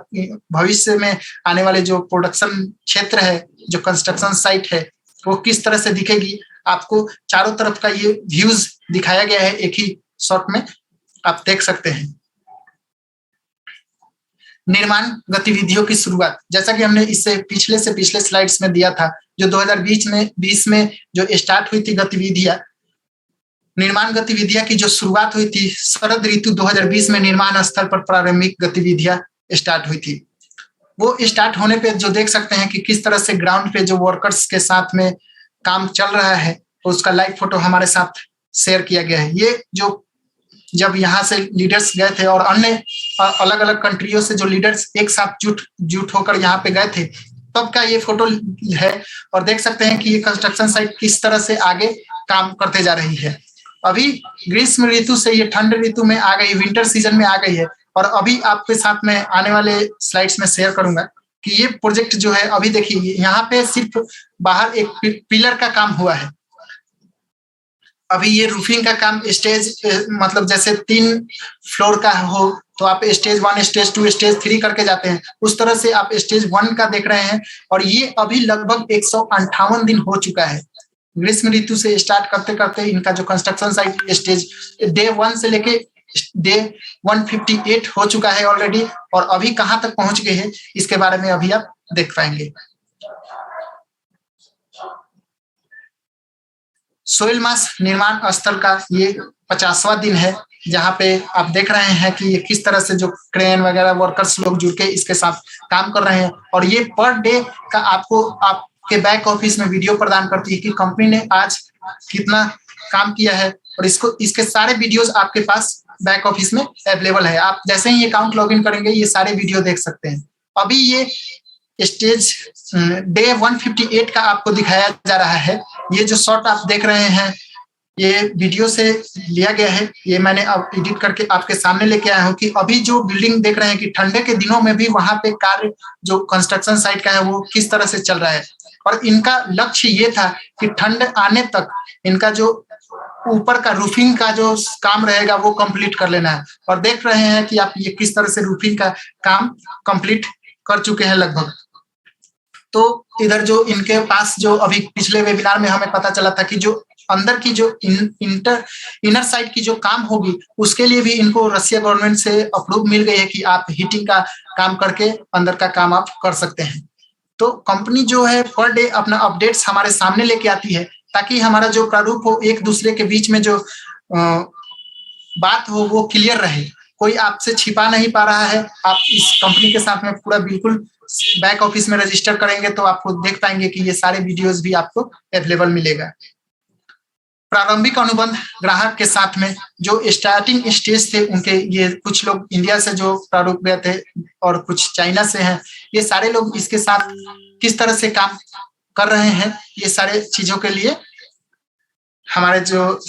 भविष्य में आने वाले जो प्रोडक्शन क्षेत्र है, जो कंस्ट्रक्शन साइट है, वो किस तरह से दिखेगी, आपको चारों तरफ का ये व्यूज दिखाया गया है एक ही शॉट में, आप देख सकते हैं। निर्माण गतिविधियों की शुरुआत, जैसा कि हमने इससे पिछले स्लाइड्स में दिया था, जो 2020 में जो स्टार्ट हुई थी गतिविधियां, निर्माण गतिविधियां की जो शुरुआत हुई थी शरद ऋतु 2020 में, निर्माण स्थल पर प्रारंभिक गतिविधियां स्टार्ट हुई थी। वो स्टार्ट होने पे जो देख सकते हैं कि किस तरह से ग्राउंड पे जो वर्कर्स के साथ में काम चल रहा है, उसका लाइव फोटो हमारे साथ शेयर किया गया है। ये जो जब यहाँ से लीडर्स गए थे और अन्य अलग अलग कंट्रियों से जो लीडर्स एक साथ जुट होकर यहाँ पे गए थे, तब का ये फोटो है, और देख सकते हैं कि ये कंस्ट्रक्शन साइट किस तरह से आगे काम करते जा रही है। अभी ग्रीष्म ऋतु से ये ठंड ऋतु में आ गई, विंटर सीजन में आ गई है, और अभी आपके साथ में आने वाले स्लाइड्स में शेयर करूंगा कि ये प्रोजेक्ट जो है, अभी देखिए यहाँ पे सिर्फ बाहर एक पिलर का काम हुआ है। अभी ये रूफिंग का काम स्टेज, मतलब जैसे 3 फ्लोर का हो तो आप स्टेज 1, स्टेज 2, स्टेज 3 करके जाते हैं, उस तरह से आप स्टेज 1 का देख रहे हैं, और ये अभी लगभग 158 दिन हो चुका है। ग्रीष्म ऋतु से स्टार्ट करते करते इनका जो कंस्ट्रक्शन साइट स्टेज डे 1 से लेके डे 158 हो चुका है ऑलरेडी, और अभी कहाँ तक पहुंच गए हैं इसके बारे में अभी आप देख पाएंगे। सोइल मास निर्माण स्थल का ये 50वां दिन है, जहाँ पे आप देख रहे हैं कि ये किस तरह से जो क्रेन वगैरह वर्कर्स लोग जुड़ के इसके साथ काम कर रहे हैं, और ये पर डे का आपको आपके बैक ऑफिस में वीडियो प्रदान करती है कि कंपनी ने आज कितना काम किया है, और इसके सारे वीडियोस आपके पास बैक ऑफिस में अवेलेबल है। आप जैसे ही अकाउंट लॉगिन करेंगे ये सारे वीडियो देख सकते हैं। अभी ये स्टेज डे 158 का आपको दिखाया जा रहा है। ये जो शॉट आप देख रहे हैं ये वीडियो से लिया गया है, ये मैंने अब एडिट करके आपके सामने लेके आया हूँ कि अभी जो बिल्डिंग देख रहे हैं कि ठंडे के दिनों में भी वहां पे कार्य जो कंस्ट्रक्शन साइट का है वो किस तरह से चल रहा है, और इनका लक्ष्य ये था कि ठंड आने तक इनका जो ऊपर का रूफिंग का जो काम रहेगा वो कंप्लीट कर लेना है, और देख रहे हैं कि आप ये किस तरह से रूफिंग का काम कंप्लीट कर चुके हैं लगभग। तो इधर जो इनके पास जो अभी पिछले वेबिनार में हमें पता चला था कि जो अंदर की जो इनर साइड की जो काम होगी उसके लिए भी इनको रशिया गवर्नमेंट से अप्रूव मिल गई है कि आप हीटिंग का काम करके अंदर का काम आप कर सकते हैं। तो कंपनी जो है पर डे अपना अपडेट्स हमारे सामने लेके आती है, ताकि हमारा जो प्रारूप हो एक दूसरे के बीच में जो बात हो वो क्लियर रहे, कोई आपसे छिपा नहीं पा रहा है। आप इस कंपनी के साथ में पूरा बिल्कुल बैक ऑफिस में रजिस्टर करेंगे तो आपको देख पाएंगे कि ये सारे वीडियोस भी आपको अवेलेबल मिलेगा। प्रारंभिक अनुबंध ग्राहक के साथ में जो स्टार्टिंग स्टेज थे उनके, ये कुछ लोग इंडिया से जो प्रारूप गए थे और कुछ चाइना से हैं, ये सारे लोग इसके साथ किस तरह से काम कर रहे हैं, ये सारे चीजों के लिए हमारे जो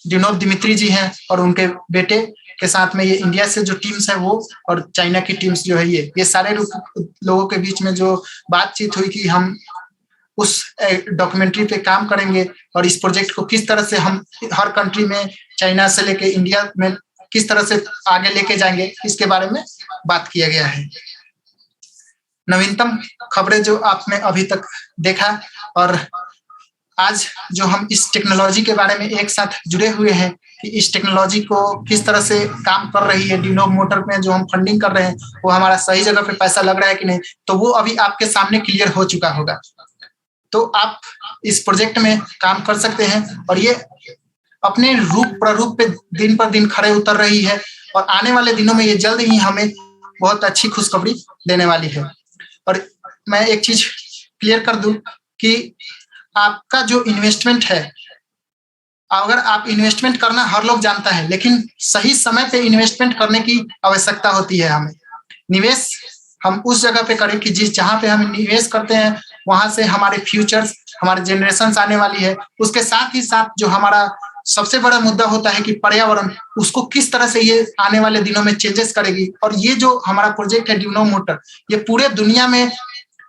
डिनोव दिमित्री जी हैं और उनके बेटे के साथ में ये इंडिया से जो टीम्स है वो और चाइना की टीम्स जो है ये सारे लोगों के बीच में जो बातचीत हुई कि हम उस डॉक्यूमेंट्री पे काम करेंगे और इस प्रोजेक्ट को किस तरह से हम हर कंट्री में, चाइना से लेके इंडिया में किस तरह से आगे लेके जाएंगे, इसके बारे में बात किया गया है। नवीनतम खबरें जो आपने अभी तक देखा, और आज जो हम इस टेक्नोलॉजी के बारे में एक साथ जुड़े हुए हैं कि इस टेक्नोलॉजी को किस तरह से काम कर रही है, डिनोव मोटर में जो हम फंडिंग कर रहे हैं वो हमारा सही जगह पे पैसा लग रहा है कि नहीं, तो वो अभी आपके सामने क्लियर हो चुका होगा। तो आप इस प्रोजेक्ट में काम कर सकते हैं और ये अपने रूप प्रारूप पे दिन पर दिन खड़े उतर रही है और आने वाले दिनों में ये जल्द ही हमें बहुत अच्छी खुशखबरी देने वाली है। और मैं एक चीज क्लियर कर दूं कि आपका जो इन्वेस्टमेंट है, अगर आप इन्वेस्टमेंट करना हर लोग जानता है, लेकिन सही समय पे इन्वेस्टमेंट करने की आवश्यकता होती है। हमें निवेश हम उस जगह पे करें कि जहां पे हम निवेश करते हैं वहां से हमारे फ्यूचर्स, हमारे जनरेशन आने वाली है। उसके साथ ही साथ जो हमारा सबसे बड़ा मुद्दा होता है कि पर्यावरण, उसको किस तरह से ये आने वाले दिनों में चेंजेस करेगी। और ये जो हमारा प्रोजेक्ट है डिनोव मोटर, ये पूरे दुनिया में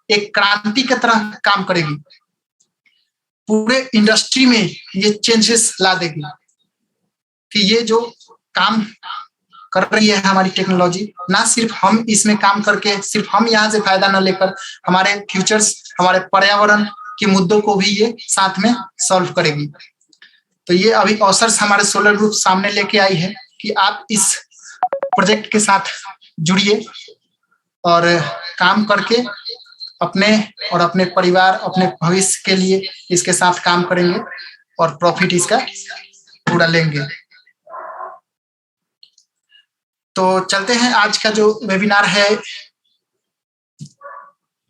एक क्रांति की तरह काम करेगी, पूरे इंडस्ट्री में ये चेंजेस ला देगी कि ये जो काम कर रही है हमारी टेक्नोलॉजी, ना सिर्फ हम इसमें काम करके सिर्फ हम यहाँ से फायदा न लेकर हमारे फ्यूचर्स, हमारे पर्यावरण के मुद्दों को भी ये साथ में सॉल्व करेगी। तो ये अभी अवसर हमारे सोलर ग्रुप सामने लेके आई है कि आप इस प्रोजेक्ट के साथ जुड़िए और काम करके अपने और अपने परिवार, अपने भविष्य के लिए इसके साथ काम करेंगे और प्रॉफिट इसका पूरा लेंगे। तो चलते हैं, आज का जो वेबिनार है,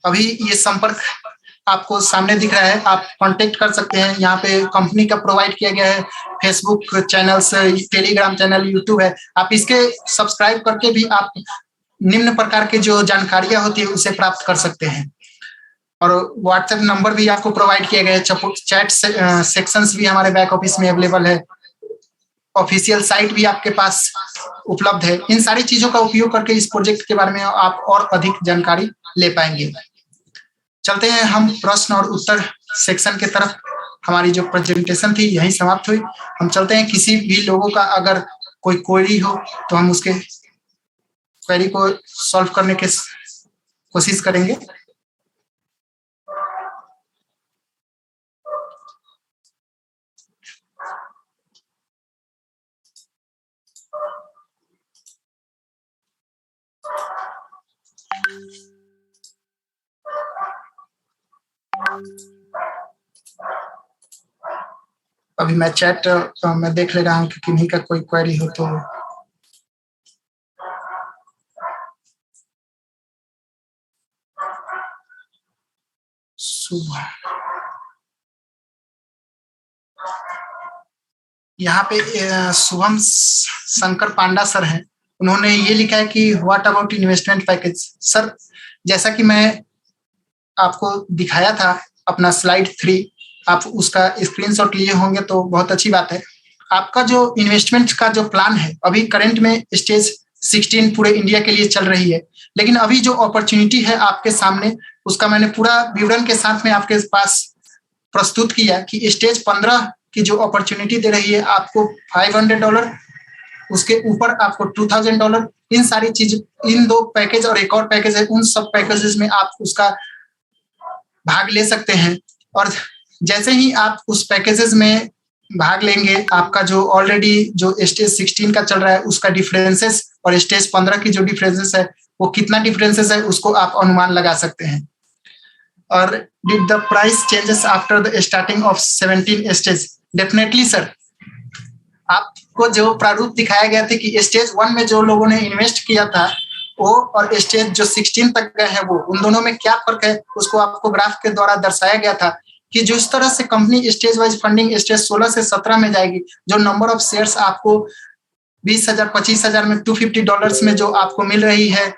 अभी ये संपर्क आपको सामने दिख रहा है, आप कांटेक्ट कर सकते हैं। यहाँ पे कंपनी का प्रोवाइड किया गया है Facebook channels, Telegram channel, YouTube है। आप इसके सब्सक्राइब करके भी आप निम्न प्रकार के जो जानकारियां होती है उसे प्राप्त कर सकते हैं। और व्हाट्सएप नंबर भी आपको प्रोवाइड किया गया है, चैट सेक्शंस भी हमारे बैक ऑफिस में अवेलेबल है, ऑफिशियल साइट भी आपके पास उपलब्ध है। इन सारी चीजों का उपयोग करके इस प्रोजेक्ट के बारे में आप और अधिक जानकारी ले पाएंगे। चलते हैं हम प्रश्न और उत्तर सेक्शन के तरफ। हमारी जो प्रेजेंटेशन थी यही समाप्त हुई। हम चलते हैं, किसी भी लोगों का अगर कोई क्वेरी हो तो हम उसके क्वेरी को सॉल्व करने की कोशिश करेंगे। अभी मैं चैट में देख ले रहा हूँ कि किन्हीं का कोई क्वेरी हो तो। सुबह यहाँ पे शुभम शंकर पांडा सर हैं, उन्होंने ये लिखा है कि what about investment package. Sir, जैसा कि मैं आपको दिखाया था अपना स्लाइड 3, आप उसका स्क्रीनशॉट लिए होंगे तो बहुत अच्छी बात है। आपका जो इन्वेस्टमेंट का जो प्लान है, अभी करंट में स्टेज 16 पूरे इंडिया के लिए चल रही है, लेकिन अभी जो अपॉर्चुनिटी है आपके सामने, उसका मैंने पूरा विवरण के साथ में आपके पास प्रस्तुत किया कि स्टेज 15 की जो अपॉर्चुनिटी दे रही है आपको $500, उसके ऊपर आपको $2000। इन सारी चीज, इन 2 पैकेज और एक और पैकेज है, उन सब पैकेजेस में आप उसका भाग ले सकते हैं। और जैसे ही आप उस पैकेजेस में भाग लेंगे, आपका जो ऑलरेडी जो स्टेज 16 का चल रहा है उसका डिफरेंसेस और स्टेज 15 की जो डिफरेंसेस है वो कितना डिफरेंसेस है उसको आप अनुमान लगा सकते हैं। और did the price changes after the starting of 17 stage? Definitely sir, आपको जो प्रारूप दिखाया गया था कि स्टेज 1 में जो लोगों ने इन्वेस्ट किया था वो और स्टेज जो 16 तक गए हैं वो, उन दोनों में क्या फर्क है उसको आपको ग्राफ के द्वारा दर्शाया गया था। कि जिस तरह से company stage wise funding stage 16 से 17 में जाएगी, जो नंबर ऑफ शेयर्स आपको 20,000 25,000 में $250 में जो आपको मिल रही है,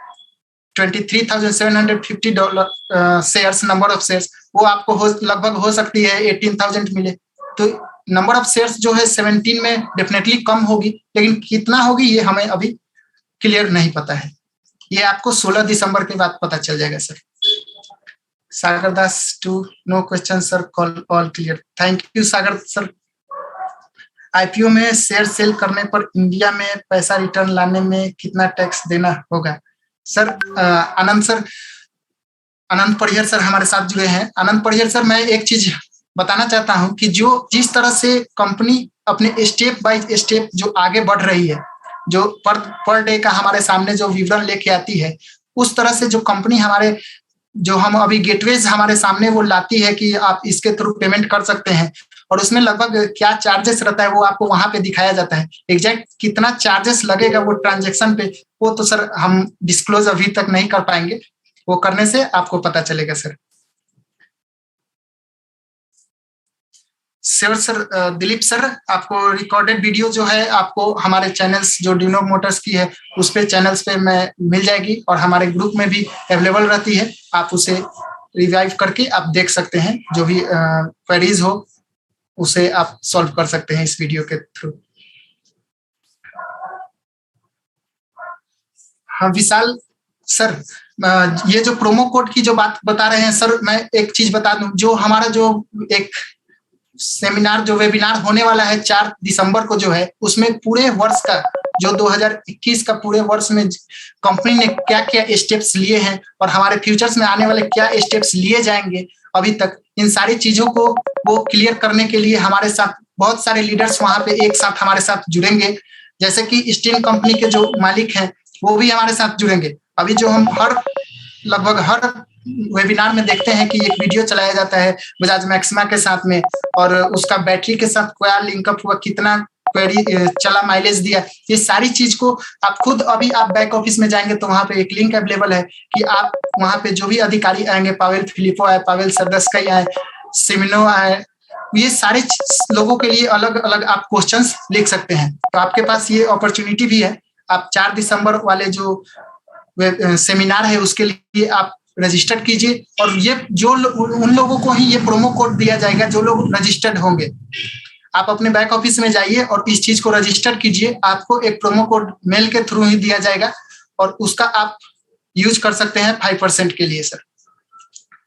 $23,750 शेयर्स, नंबर ऑफ शेयर्स, वो आपको लगभग हो सकती है 18,000 मिले। तो नंबर ऑफ शेयर्स जो है 17 में डेफिनेटली कम होगी, लेकिन कितना होगी ये हमें अभी क्लियर नहीं पता है। ये आपको 16 दिसंबर के बाद पता चल जाएगा sir. Sagar Das too no question sir, call all clear. Thank you Sagar sir. IPO में शेयर सेल करने पर इंडिया में पैसा रिटर्न लाने में कितना टैक्स देना होगा? सर आनंद सर, आनंद परिहर सर हमारे साथ जुड़े हैं। आनंद परिहर सर, मैं एक चीज बताना चाहता हूं कि जो जिस तरह से कंपनी अपने स्टेप बाय स्टेप जो आगे बढ़ रही है, जो पर डे का हमारे सामने जो विवरण लेके आती है, उस तरह से जो कंपनी हमारे जो हम अभी गेटवेज हमारे सामने वो लाती है कि आप इसके थ्रू पेमेंट कर सकते हैं, और उसमें लगभग क्या चार्जेस रहता है वो आपको वहां पे दिखाया जाता है। एग्जैक्ट कितना चार्जेस लगेगा वो ट्रांजेक्शन पे, वो तो सर हम डिस्क्लोज अभी तक नहीं कर पाएंगे, वो करने से आपको पता चलेगा सर। सर दिलीप सर, आपको रिकॉर्डेड वीडियो जो है आपको हमारे चैनल्स जो डिनो मोटर्स की है उस पे चैनल्स पे मैं मिल जाएगी, और हमारे ग्रुप में भी अवेलेबल रहती है। आप उसे रिवाइव करके आप देख सकते हैं, जो भी क्वेरीज हो उसे आप सॉल्व कर सकते हैं इस वीडियो के थ्रू। हाँ विशाल सर, ये जो प्रोमो कोड की जो बात बता रहे हैं सर, मैं एक चीज बता दूं, जो हमारा जो एक सेमिनार जो वेबिनार होने वाला है 4 दिसंबर को जो है, उसमें पूरे वर्ष का जो 2021 का पूरे वर्ष में कंपनी ने क्या क्या स्टेप्स लिए हैं और हमारे फ्यूचर्स में आने वाले क्या स्टेप्स लिए जाएंगे अभी तक, इन सारी चीजों को वो क्लियर करने के लिए हमारे साथ बहुत सारे लीडर्स वहां पे एक साथ हमारे साथ जुड़ेंगे। जैसे कि स्टील कंपनी के जो मालिक हैं वो भी हमारे साथ जुड़ेंगे। अभी जो हम लगभग हर वेबिनार में देखते हैं कि एक वीडियो चलाया जाता है बजाज मैक्सिमा के साथ में, और उसका बैटरी के साथ क्या लिंकअप हुआ, कितना क्वेरी चला, माइलेज दिया, ये सारी चीज को आप खुद अभी आप बैक ऑफिस में जाएंगे तो वहां पे एक लिंक अवेलेबल है कि आप वहां पे जो भी अधिकारी आएंगे, पावेल फिलिपो आए, पावेल सरदस्कई आए, सिमिनो आए, ये सारे लोगों के लिए अलग अलग आप क्वेश्चंस लिख सकते हैं। तो आपके पास ये अपॉर्चुनिटी भी है। आप 4 दिसंबर वाले जो सेमिनार है उसके लिए आप रजिस्टर कीजिए, और ये जो उन लोगों को ही ये प्रोमो कोड दिया जाएगा जो लोग रजिस्टर्ड होंगे। आप अपने बैक ऑफिस में जाइए और इस चीज को रजिस्टर कीजिए, आपको एक प्रोमो कोड मेल के थ्रू ही दिया जाएगा और उसका आप यूज कर सकते हैं 5% के लिए सर।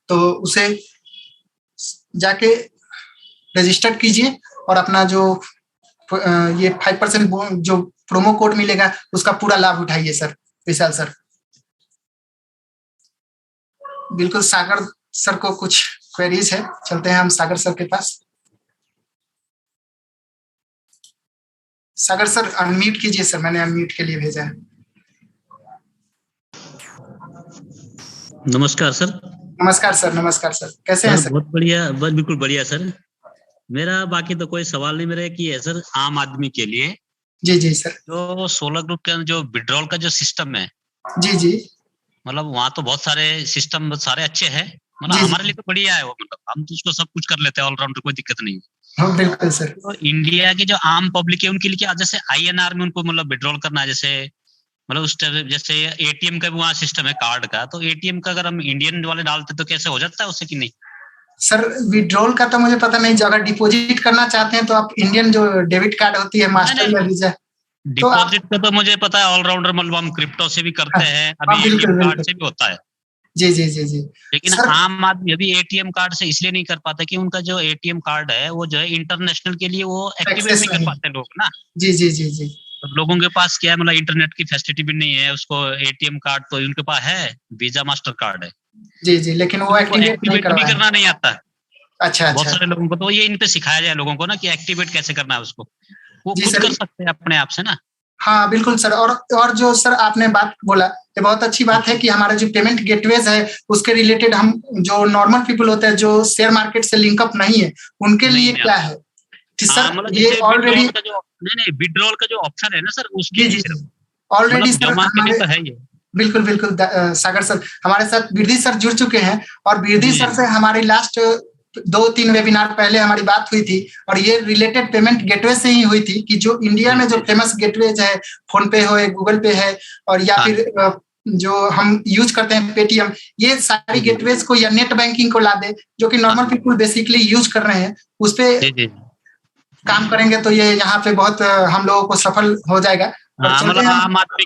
तो उसे जाके रजिस्टर कीजिए और अपना जो ये 5% जो प्रोमो कोड मिलेगा उसका पूरा लाभ उठाइए सर। विशाल सर, बिल्कुल। सागर सर को कुछ क्वेरीज है, चलते हैं हम सागर सर के पास। सागर सर अनम्यूट कीजिए सर, मैंने अनम्यूट के लिए भेजा है।
नमस्कार सर।
नमस्कार सर, नमस्कार सर, कैसे हैं सर?
बहुत बढ़िया, बस बिल्कुल बढ़िया सर। मेरा बाकी तो कोई सवाल नहीं, मेरा एक ही है सर, आम आदमी के लिए।
जी जी सर।
जो 16 ग्रुप के जो विड्रॉल का जो सिस्टम है,
जी जी,
मतलब वहाँ तो बहुत सारे सिस्टम सारे अच्छे हैं, मतलब हमारे लिए तो बढ़िया है वो, मतलब हम तो उसको सब कुछ कर लेते हैं ऑलराउंडर, कोई दिक्कत नहीं।
हाँ बिल्कुल सर।
तो इंडिया की जो आम पब्लिक है उनके लिए क्या, जैसे INR में उनको मतलब विड्रॉल करना है, जैसे मतलब उस टाइप, जैसे ATM का भी वहाँ सिस्टम है कार्ड का, तो ATM का अगर हम इंडियन वाले डालते तो कैसे हो जाता है उससे कि नहीं?
सर विड्रॉल का तो मुझे पता नहीं, अगर डिपॉजिट करना चाहते हैं तो आप इंडियन जो डेबिट कार्ड होती है, मास्टर या वीजा,
डिपॉजिट का तो मुझे पता है ऑलराउंडर, मतलब हम क्रिप्टो से भी करते हैं, अभी ATM कार्ड से भी होता है।
जी जी जी जी।
लेकिन आम आदमी अभी ATM कार्ड से इसलिए नहीं कर पाता कि उनका जो ATM कार्ड है वो जो है इंटरनेशनल के लिए वो एक्टिवेट नहीं कर पाते लोग ना।
जी जी जी जी।
तो लोगों के पास क्या है, मतलब इंटरनेट की फैसिलिटी भी नहीं है, उसको ATM कार्ड तो उनके पास है, वीजा मास्टर कार्ड है।
जी जी, लेकिन वो एक्टिवेट
भी करना नहीं आता।
अच्छा,
बहुत सारे लोगों को तो ये इन पे सिखाया जाए लोगों को ना कि एक्टिवेट कैसे करना है उसको, वो खुद कर सकते हैं अपने आप से ना।
हाँ बिल्कुल सर। और जो सर आपने बात बोला, ये बहुत अच्छी बात है कि हमारा जो पेमेंट गेटवेज है उसके रिलेटेड हम जो नॉर्मल पीपल होते हैं जो शेयर मार्केट से लिंकअप नहीं है उनके लिए क्या है कि सर ये ऑलरेडी
विड्रॉल का जो ऑप्शन है ना सर, उसके लिए
ऑलरेडी
जमा के लिए तो है ये।
बिल्कुल बिल्कुल। सागर सर हमारे साथ बिरधी सर जुड़ चुके हैं, और बिरधी सर से हमारी लास्ट 2-3 वेबिनार पहले हमारी बात हुई थी और ये रिलेटेड पेमेंट गेटवे से ही हुई थी कि जो इंडिया में जो फेमस गेटवेज है, फोन पे हो, गूगल पे है और या फिर जो हम यूज करते हैं पेटीएम, ये सारी गेटवेज को या नेट बैंकिंग को ला दे, जो कि नॉर्मल पीपल बेसिकली यूज कर रहे हैं, उस पे काम करेंगे तो ये यहाँ पे बहुत हम लोगों को सफल हो जाएगा।
मतलब आम आदमी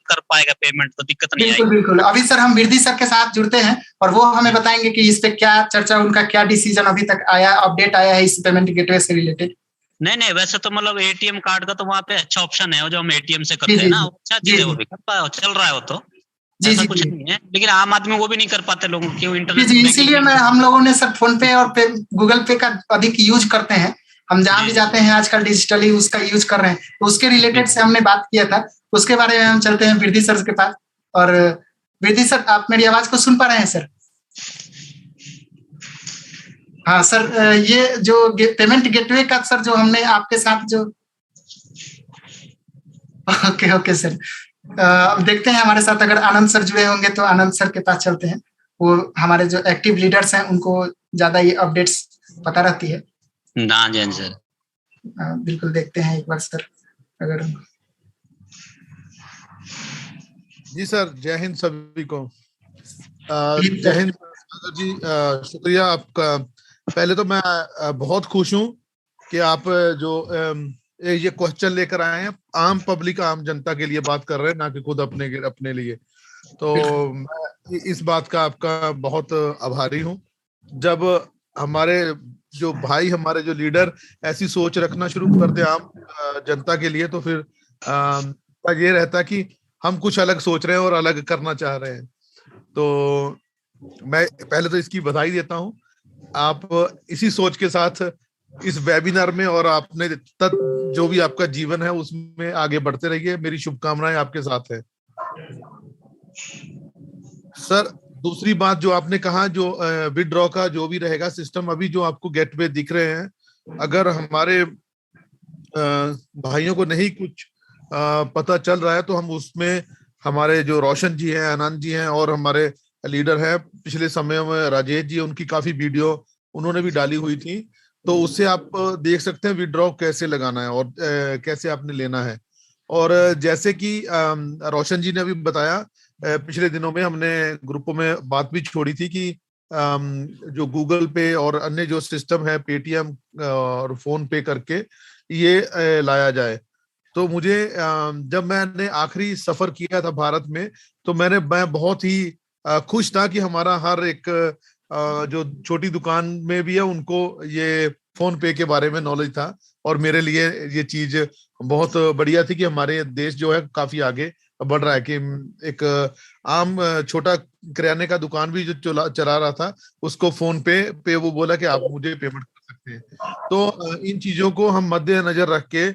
कर पाएगा पेमेंट, तो दिक्कत नहीं आएगी।
बिल्कुल। अभी सर हम विरदी सर के साथ जुड़ते हैं और वो हमें बताएंगे कि इस पे क्या चर्चा, उनका क्या डिसीजन अभी तक आया, अपडेट आया है इस पेमेंट गेटवे से रिलेटेड।
नहीं, वैसे तो मतलब एटीएम कार्ड का तो वहाँ पे अच्छा ऑप्शन है, जो हम एटीएम से करते हैं ना, अच्छा चीज है, वो भी चल रहा है वो तो, ऐसा कुछ नहीं है, लेकिन आम आदमी वो भी नहीं कर पाते लोग, क्यों इंटरनेट।
इसीलिए हम लोगों ने सर फोन पे और गूगल पे का अधिक यूज करते हैं, हम जहाँ भी जाते हैं आजकल डिजिटली उसका यूज कर रहे हैं, तो उसके रिलेटेड से हमने बात किया था, उसके बारे में हम चलते हैं विरदी सर के पास। और विरदी सर, आप मेरी आवाज को सुन पा रहे हैं सर? हाँ सर, ये जो पेमेंट गेटवे का सर जो हमने आपके साथ जो ओके सर, देखते हैं हमारे साथ अगर आनंद सर जुड़े होंगे तो आनंद सर के पास चलते हैं, वो हमारे जो एक्टिव लीडर्स हैं उनको ज्यादा ये अपडेट्स पता रहती है।
जैन सर
बिल्कुल, देखते हैं एक बार सर अगर।
जी सर, जय हिंद सभी को। जय हिंद जी, शुक्रिया आपका। पहले तो मैं बहुत खुश हूँ कि आप जो ये क्वेश्चन लेकर आए हैं, आम पब्लिक, आम जनता के लिए बात कर रहे हैं, ना कि खुद अपने लिए। तो मैं इस बात का आपका बहुत आभारी हूँ। जब हमारे जो भाई, हमारे जो लीडर ऐसी सोच रखना शुरू कर दे आम जनता के लिए, तो फिर ये रहता कि हम कुछ अलग सोच रहे हैं और अलग करना चाह रहे हैं। तो मैं पहले तो इसकी बधाई देता हूँ। आप इसी सोच के साथ इस वेबिनार में और आपने जो भी आपका जीवन है उसमें आगे बढ़ते रहिए। मेरी शुभकामनाएं आपके साथ है। सर, दूसरी बात जो आपने कहा, जो विथड्रॉ का जो भी रहेगा सिस्टम, अभी जो आपको गेटवे दिख रहे हैं, अगर हमारे भाइयों को नहीं कुछ पता चल रहा है तो हम उसमें, हमारे जो रोशन जी हैं, आनंद जी हैं और हमारे लीडर हैं, पिछले समय में राजेश जी, उनकी काफी वीडियो उन्होंने भी डाली हुई थी, तो उससे आप देख सकते हैं विथड्रॉ कैसे लगाना है और कैसे आपने लेना है। और जैसे कि रोशन जी ने अभी बताया, पिछले दिनों में हमने ग्रुपों में बात भी छोड़ी थी कि जो गूगल पे और अन्य जो सिस्टम है, पेटीएम और फोन पे करके ये लाया जाए। तो मुझे जब मैंने आखिरी सफर किया था भारत में, तो मैं बहुत ही खुश था कि हमारा हर एक जो छोटी दुकान में भी है, उनको ये फोन पे के बारे में नॉलेज था। और मेरे लिए ये चीज बहुत बढ़िया थी कि हमारे देश जो है काफी आगे बढ़ रहा है, कि एक आम छोटा किराने का दुकान भी जो चला रहा था, उसको फोन पे वो बोला कि आप मुझे पेमेंट कर सकते हैं। तो इन चीजों को हम मद्देनजर रख के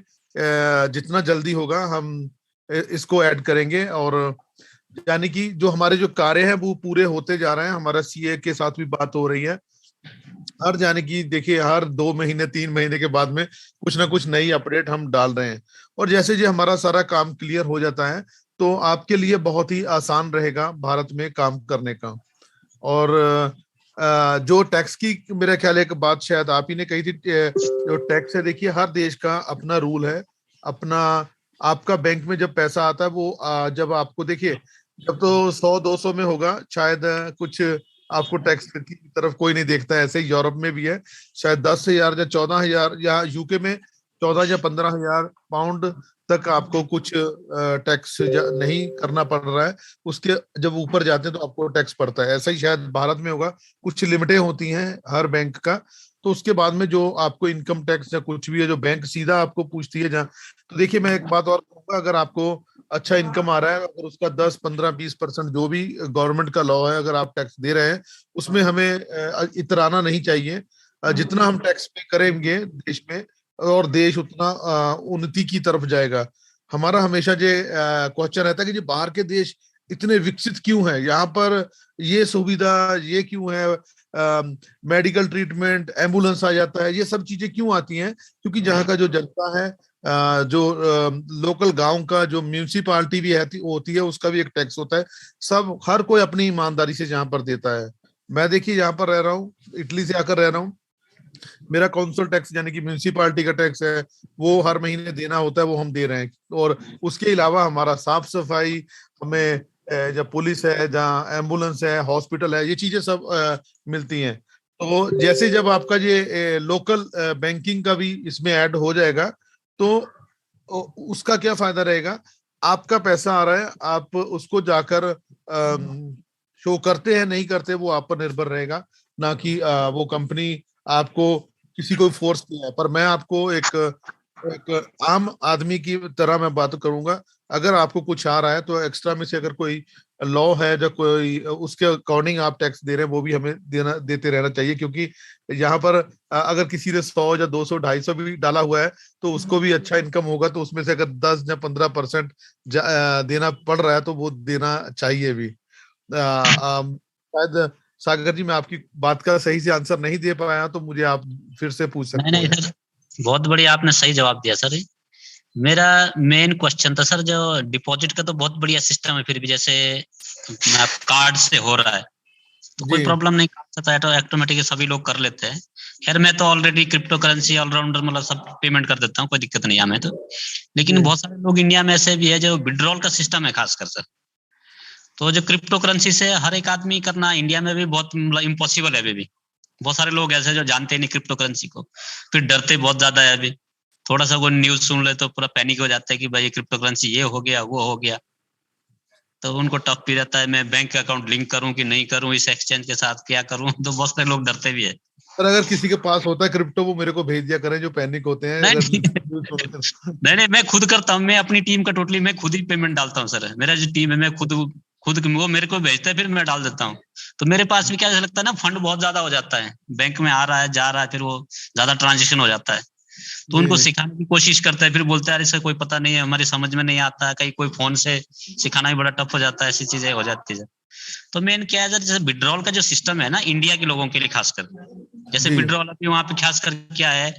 जितना जल्दी होगा हम इसको ऐड करेंगे। और यानी कि जो हमारे जो कार्य हैं वो पूरे होते जा रहे हैं। हमारा सीए के साथ भी बात हो रही है, हर यानी कि देखिए हर 2 महीने 3 महीने के बाद में कुछ ना कुछ नई अपडेट हम डाल रहे हैं। और जैसे जी हमारा सारा काम क्लियर हो जाता है तो आपके लिए बहुत ही आसान रहेगा भारत में काम करने का। और जो टैक्स की मेरा ख्याल एक बात शायद आप ही ने कही थी, जो टैक्स है, देखिए हर देश का अपना रूल है, अपना। आपका बैंक में जब पैसा आता है वो जब आपको, देखिए जब तो 100-200 में होगा शायद, कुछ आपको टैक्स की तरफ कोई नहीं देखता है। ऐसे यूरोप में भी है, शायद 10,000 या 14,000, या यूके में 14 या 15,000 पाउंड तक आपको कुछ टैक्स नहीं करना पड़ रहा है। उसके जब ऊपर जाते हैं तो आपको टैक्स पड़ता है। ऐसा ही शायद भारत में होगा, कुछ लिमिटें होती हैं हर बैंक का। तो उसके बाद में जो आपको इनकम टैक्स या कुछ भी है जो बैंक सीधा आपको पूछती है जहाँ। तो देखिए मैं एक बात और कहूंगा, अगर आपको अच्छा इनकम आ रहा है, अगर उसका 10, 15, 20% जो भी गवर्नमेंट का लॉ है, अगर आप टैक्स दे रहे हैं, उसमें हमें इतराना नहीं चाहिए। जितना हम टैक्स पे करेंगे देश में, और देश उतना उन्नति की तरफ जाएगा। हमारा हमेशा जो क्वेश्चन रहता है कि जो बाहर के देश इतने विकसित क्यों है, यहाँ पर ये सुविधा ये क्यों है, मेडिकल ट्रीटमेंट, एम्बुलेंस आ जाता है, ये सब चीजें क्यों आती हैं? क्योंकि जहाँ का जो जनता है, जो लोकल गांव का जो म्यूनिसिपालिटी भी होती है, उसका भी एक टैक्स होता है। सब हर कोई अपनी ईमानदारी से जहाँ पर देता है। मैं देखिए यहाँ पर रह रहा हूँ, इटली से आकर रह रहा हूँ। मेरा काउंसिल टैक्स यानी कि म्यूनिसिपालिटी का टैक्स है, वो हर महीने देना होता है, वो हम दे रहे हैं। और उसके अलावा हमारा साफ सफाई, हमें जब पुलिस है, जहाँ एम्बुलेंस है, हॉस्पिटल है, ये चीजें सब मिलती हैं। तो जैसे जब आपका ये लोकल बैंकिंग का भी इसमें ऐड हो जाएगा, तो उसका क्या फायदा रहेगा? आपका पैसा आ रहा है, आप उसको जाकर शो करते हैं नहीं करते, वो आप पर निर्भर रहेगा, ना कि वो कंपनी आपको किसी को फोर्स किया है। पर मैं आपको एक आम आदमी की तरह मैं बात करूंगा। अगर आपको कुछ आ रहा है तो एक्स्ट्रा में से अगर कोई लॉ है जो कोई उसके अकॉर्डिंग आप टैक्स दे रहे हैं, वो भी हमें देते रहना चाहिए। क्योंकि यहाँ पर अगर किसी ने 100 या 200 250 भी डाला हुआ है तो उसको भी अच्छा इनकम होगा, तो उसमें से अगर 10 या 15% देना पड़ रहा है तो वो देना चाहिए भी। शायद सागर जी मैं आपकी बात का सही से आंसर नहीं दे पाया, तो मुझे आप फिर से पूछ
नहीं
सकते
नहीं
हैं।
सर, बहुत बढ़िया, आपने सही जवाब दिया सर। मेरा मेन क्वेश्चन था सर, जो डिपॉजिट का तो बहुत बढ़िया सिस्टम है, फिर भी जैसे कार्ड से हो रहा है तो कोई
जी
प्रॉब्लम नहीं, कार्ड से तो ऑटोमेटिक सभी लोग कर लेते हैं। खैर मैं तो ऑलरेडी क्रिप्टो करेंसी ऑलराउंडर, मतलब सब पेमेंट कर देता हूँ, कोई दिक्कत नहीं है हमें तो। लेकिन
जी
बहुत सारे लोग इंडिया में ऐसे भी है जो विड्रॉल का सिस्टम है खासकर सर। तो जो क्रिप्टो करेंसी से हर एक आदमी करना इंडिया में भी बहुत मतलब इम्पॉसिबल है अभी भी। बहुत सारे लोग ऐसे जो जानते नहीं क्रिप्टो करेंसी को, फिर डरते बहुत ज्यादा है अभी। थोड़ा सा कोई न्यूज सुन ले तो पूरा पैनिक हो जाता है कि भाई क्रिप्टो करेंसी ये हो गया वो हो गया। तो उनको टफ भी रहता है, मैं बैंक अकाउंट लिंक करूं कि नहीं करूं, इस एक्सचेंज के साथ क्या करूं। तो बहुत सारे लोग डरते भी है।
सर, अगर किसी के पास होता है क्रिप्टो, वो मेरे को भेज दिया करें, जो पैनिक होते हैं
नहीं
अगर
नहीं
न्यूज़ सुनते हैं।
नहीं नहीं, मैं खुद करता हूँ, मैं अपनी टीम का टोटली मैं खुद ही पेमेंट डालता हूँ सर। मेरा जो टीम है मैं खुद खुद वो मेरे को भेजता है, फिर मैं डाल देता हूँ। तो मेरे पास भी क्या ऐसा लगता है ना, फंड बहुत ज्यादा हो जाता है, बैंक में आ रहा है जा रहा है, फिर वो ज्यादा ट्रांजेक्शन हो जाता है। तो उनको
जी
सिखाने की कोशिश करता है, फिर बोलते हैं अरे सर कोई पता नहीं है, हमारी समझ में नहीं आता है, कहीं कोई फोन से सिखाना भी बड़ा टफ हो जाता है, ऐसी चीजें हो जाती है। तो मेन क्या है सर, जैसे विड्रॉल का जो सिस्टम है ना इंडिया के लोगों के लिए खासकर, जैसे
जी
विड्रॉल अभी वहाँ पे खासकर क्या है,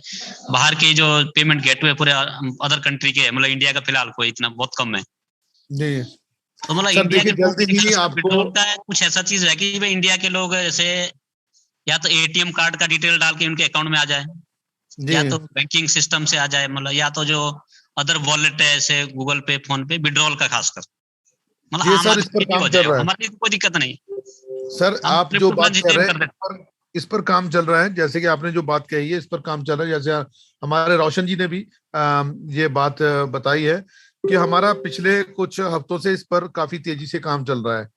बाहर के जो पेमेंट गेटवे पूरे अदर कंट्री के, मतलब इंडिया का फिलहाल कोई इतना बहुत कम है।
जी
तो मतलब
सर,
इंडिया
देखिए
के लोगों के
जल्दी
लिए
ही
खासकर
आपको।
विड्रॉल का कुछ ऐसा चीज है कि भाई इंडिया के लोग जैसे या तो एटीएम कार्ड का डिटेल डाल के उनके अकाउंट में आ जाए,
जी
या तो बैंकिंग सिस्टम से आ जाए, मतलब या तो जो अदर वॉलेट है जैसे गूगल पे फोन पे, विड्रॉल का खासकर मतलब
जी
आम
सर, इस
आदमी
पर
के लिए
काम
हो
चल
जाए,
रहा है।
हमारे लिए तो कोई दिक्कत नहीं।
सर,
हम
आप जो
क्रिप्टो
बात
करेंसी
कर
सेम
रहे हैं
कर देते
इस पर काम चल रहा है। जैसे कि आपने जो बात कही है, इस पर काम चल रहा है। जैसे हमारे रोशन जी ने भी ये बात बताई है कि हमारा पिछले कुछ हफ्तों से इस पर काफी तेजी से काम चल रहा है।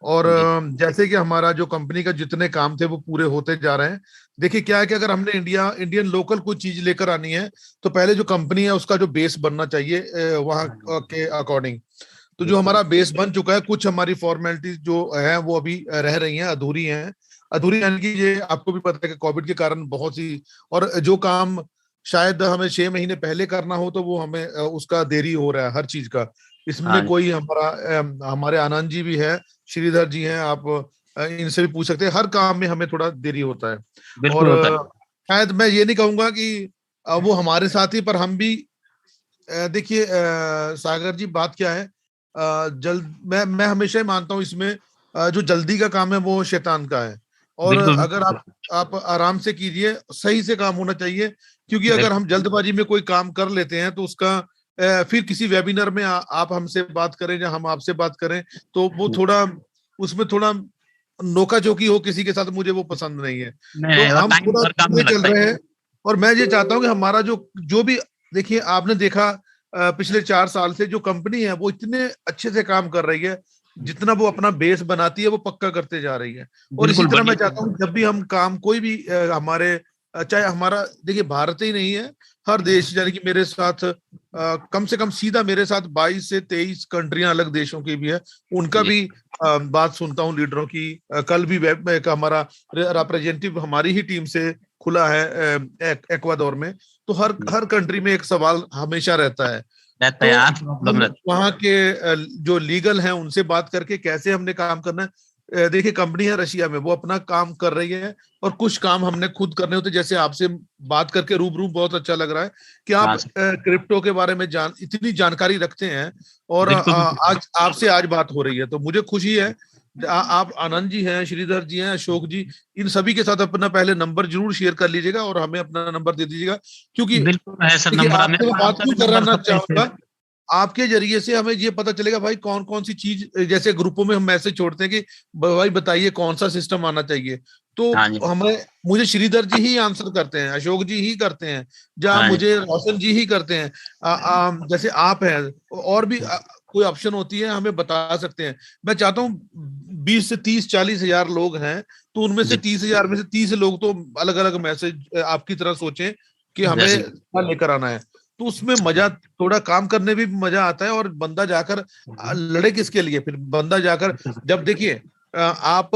और
जी
जैसे कि हमारा जो कंपनी का जितने काम थे वो पूरे होते जा रहे हैं। देखिए क्या है कि अगर हमने इंडियन लोकल कोई चीज लेकर आनी है, तो पहले जो कंपनी है उसका जो बेस बनना चाहिए वहाँ के अकॉर्डिंग। तो जो
बिल्कुल
हमारा बेस बन चुका है, कुछ हमारी फॉर्मेलिटीज जो है वो अभी रह रही हैं, अधूरी हैं। अधूरी यानी कि ये आपको भी पता है कि कोविड के कारण बहुत सी, और जो काम शायद हमें 6 महीने पहले करना हो, तो वो हमें उसका देरी हो रहा है हर चीज का। इसमें
हाँ
कोई हमारे आनंद जी भी है, श्रीधर जी हैं, आप इनसे भी पूछ सकते हैं। हर काम में हमें थोड़ा देरी होता है। और
बिल्कुल होता है।
शायद मैं ये नहीं कहूंगा कि वो हमारे साथ ही, पर हम भी देखिए सागर जी बात क्या है, जल्द मैं हमेशा ही मानता हूँ इसमें जो जल्दी का काम है वो शैतान का है। और
बिल्कुल
अगर आप आराम से कीजिए, सही से काम होना चाहिए। क्योंकि अगर
बिल्कुल
हम जल्दबाजी में कोई काम कर लेते हैं तो उसका फिर किसी वेबिनार में आप हमसे बात करें या हम आपसे बात करें, तो वो थोड़ा उसमें थोड़ा नोका चोकी हो किसी के साथ, मुझे वो पसंद नहीं है। तो
नहीं, और
हम
टाइम
थोड़ा
हर काम
धीरे
में
चल
लगता है।
रहे हैं। और मैं ये चाहता हूँ कि हमारा जो जो भी, देखिए आपने देखा पिछले 4 साल से जो कंपनी है वो इतने अच्छे से काम कर रही है। जितना वो अपना बेस बनाती है वो पक्का करते जा रही है। और इसी
बिल्कुल
तरह मैं
बढ़िया।
चाहता हूँ जब भी हम काम कोई भी हमारे चाहे हमारा, देखिए भारत ही नहीं है, हर देश, यानी कि मेरे साथ कम से कम सीधा मेरे साथ 22 से 23 कंट्रियां अलग देशों की भी है, उनका
जी
भी बात सुनता हूँ लीडरों की। कल भी वेब में एक हमारा रिप्रेजेंटेटिव हमारी ही टीम से खुला है एक्वाडोर में। तो हर
जी।
हर कंट्री में एक सवाल हमेशा रहता है।
रहता है,
तो
यहाँ प्रॉब्लम
हम
रहती
वहाँ के जो लीगल हैं उनसे बात करके कैसे हमने काम करना है। देखिए कंपनी है रशिया में, वो अपना काम कर रही है, और कुछ काम हमने खुद करने होते। जैसे आपसे बात करके रूबरू बहुत अच्छा लग रहा है कि
है।
आप
हाँ सर,
क्रिप्टो के बारे में इतनी जानकारी रखते हैं। और
बिल्कुल बिल्कुल।
आज आपसे आज बात हो रही है तो मुझे खुशी है। आप आनंद जी हैं, श्रीधर जी हैं, अशोक जी, इन सभी के साथ अपना पहले नंबर जरूर शेयर कर लीजिएगा और हमें अपना नंबर दे दीजिएगा, क्योंकि
बिल्कुल है सर
देखिए
नंबर,
आपसे
मेरे
मैं
पास
बात
आपका
क्यों
भी नंबर
कराना
सबसे
चाहूंगा, आपके जरिए से हमें ये पता चलेगा भाई कौन कौन सी चीज, जैसे ग्रुपों में हम मैसेज छोड़ते हैं कि भाई बताइए कौन सा सिस्टम आना चाहिए, तो
हाँ जी,
हमें मुझे श्रीधर जी ही आंसर करते हैं, अशोक जी ही करते हैं, जहाँ
हाँ जी,
मुझे रोशन जी ही करते हैं। जैसे आप हैं, और भी कोई ऑप्शन होती है हमें बता सकते हैं। मैं चाहता हूँ 20 से 30 40 हजार लोग हैं, तो उनमें से
जी
30 हजार में से 30 लोग तो अलग अलग मैसेज आपकी तरह सोचें कि हमें
जैसे
क्या लेकर आना है, तो उसमें मजा, थोड़ा काम करने भी मजा आता है, और बंदा जाकर लड़े किसके लिए, फिर बंदा जाकर, जब देखिए आप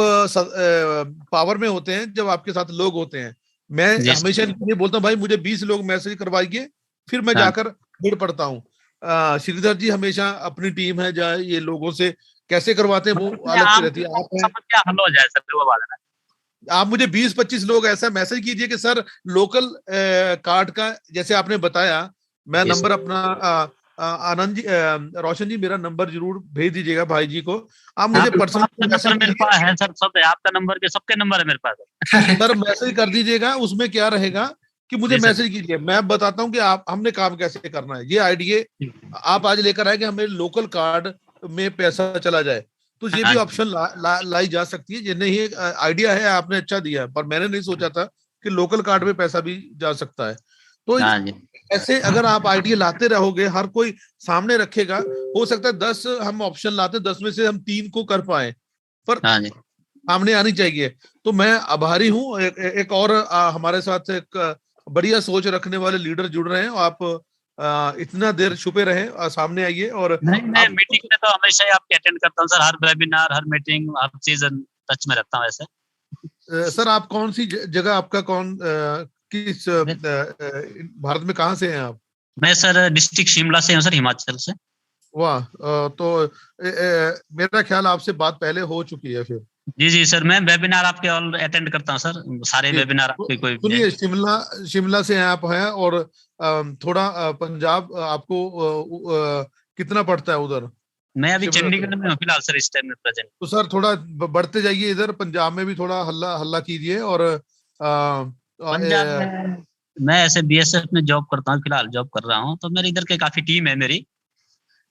पावर में होते हैं जब आपके साथ लोग होते हैं। मैं
जी
हमेशा ये बोलता हूँ भाई मुझे 20 लोग मैसेज करवाइए, फिर मैं
हाँ,
जाकर भिड़ पड़ता हूँ। श्रीधर जी हमेशा अपनी टीम है जहाँ ये लोगों से कैसे करवाते हैं वो
मतलब
अलग से
आम
रहती है। आप हैं,
समस्या हल हो जाए सर, वो बात है
आप मुझे 20 25 लोग ऐसा मैसेज कीजिए कि सर लोकल कार्ड का, जैसे आपने बताया, मैं
ना।
नंबर अपना आनंद जी, रोशन जी, मेरा नंबर जरूर भेज दीजिएगा भाई जी को। आप
हाँ
मुझे
बिल्कुल, आपका
पर्सनल
नंबर
मैसेज
मेरे
कीजिए,
पास है सर, सब है आपका नंबर के, सबके नंबर है मेरे पास।
सर मैसेज कर दीजिएगा। उसमें क्या रहेगा कि मुझे
जी सर,
मैसेज कीजिए, मैं बताता हूँ कि आप हमने काम कैसे करना है। ये आइडिया आप आज लेकर आए कि हमें लोकल कार्ड में पैसा चला जाए, तो ये भी
हाँ
ऑप्शन लाई जा सकती है। ये नहीं एक आइडिया है, आपने अच्छा दिया है, पर मैंने नहीं सोचा था कि लोकल कार्ड में पैसा भी जा सकता है। तो
हाँ जी,
ऐसे अगर आप आइडिया लाते रहोगे, हर कोई सामने रखेगा, हो सकता है 10 हम ऑप्शन लाते, 10 में से हम 3 को कर पाए, पर
हाँ जी,
सामने आनी चाहिए। तो मैं आभारी हूँ। एक और हमारे साथ एक बढ़िया सोच रखने वाले लीडर जुड़ रहे हैं। आप इतना देर छुपे रहे, सामने आइए, और
नहीं मैं
आप
मीटिंग में तो हमेशा ही आपके अटेंड करता हूँ सर, हर वेबिनार, हर मीटिंग, हर चीज टच में रहता हूँ वैसे।
सर आप कौन सी जगह, आपका कौन किस भारत में कहाँ से हैं आप?
मैं सर डिस्ट्रिक्ट शिमला से हूँ सर, हिमाचल से।
वाह, तो मेरा ख्याल आपसे बात पहले हो चुकी है फिर।
जी जी सर, मैं वेबिनार आपके ऑल अटेंड करता हूँ सर, सारे
जी,
वेबिनार
तो
आपके कोई भी है।
सुनिए, शिमला शिमला से आप हैं, और थोड़ा पंजाब आपको कितना पड़ता है उधर,
मैं अभी
शिमला से?
चंडीगढ़ में हूँ फिलहाल सर, इस टाइम में प्रेजेंट।
तो सर थोड़ा बढ़ते जाइए इधर, पंजाब में भी थोड़ा हल्ला हल्ला कीजिए, और
पंजाब में मैं ऐसे बीएसएफ में जॉब करता हूँ, फिलहाल जॉब कर रहा हूँ, तो मेरे इधर के काफी टीम है मेरी।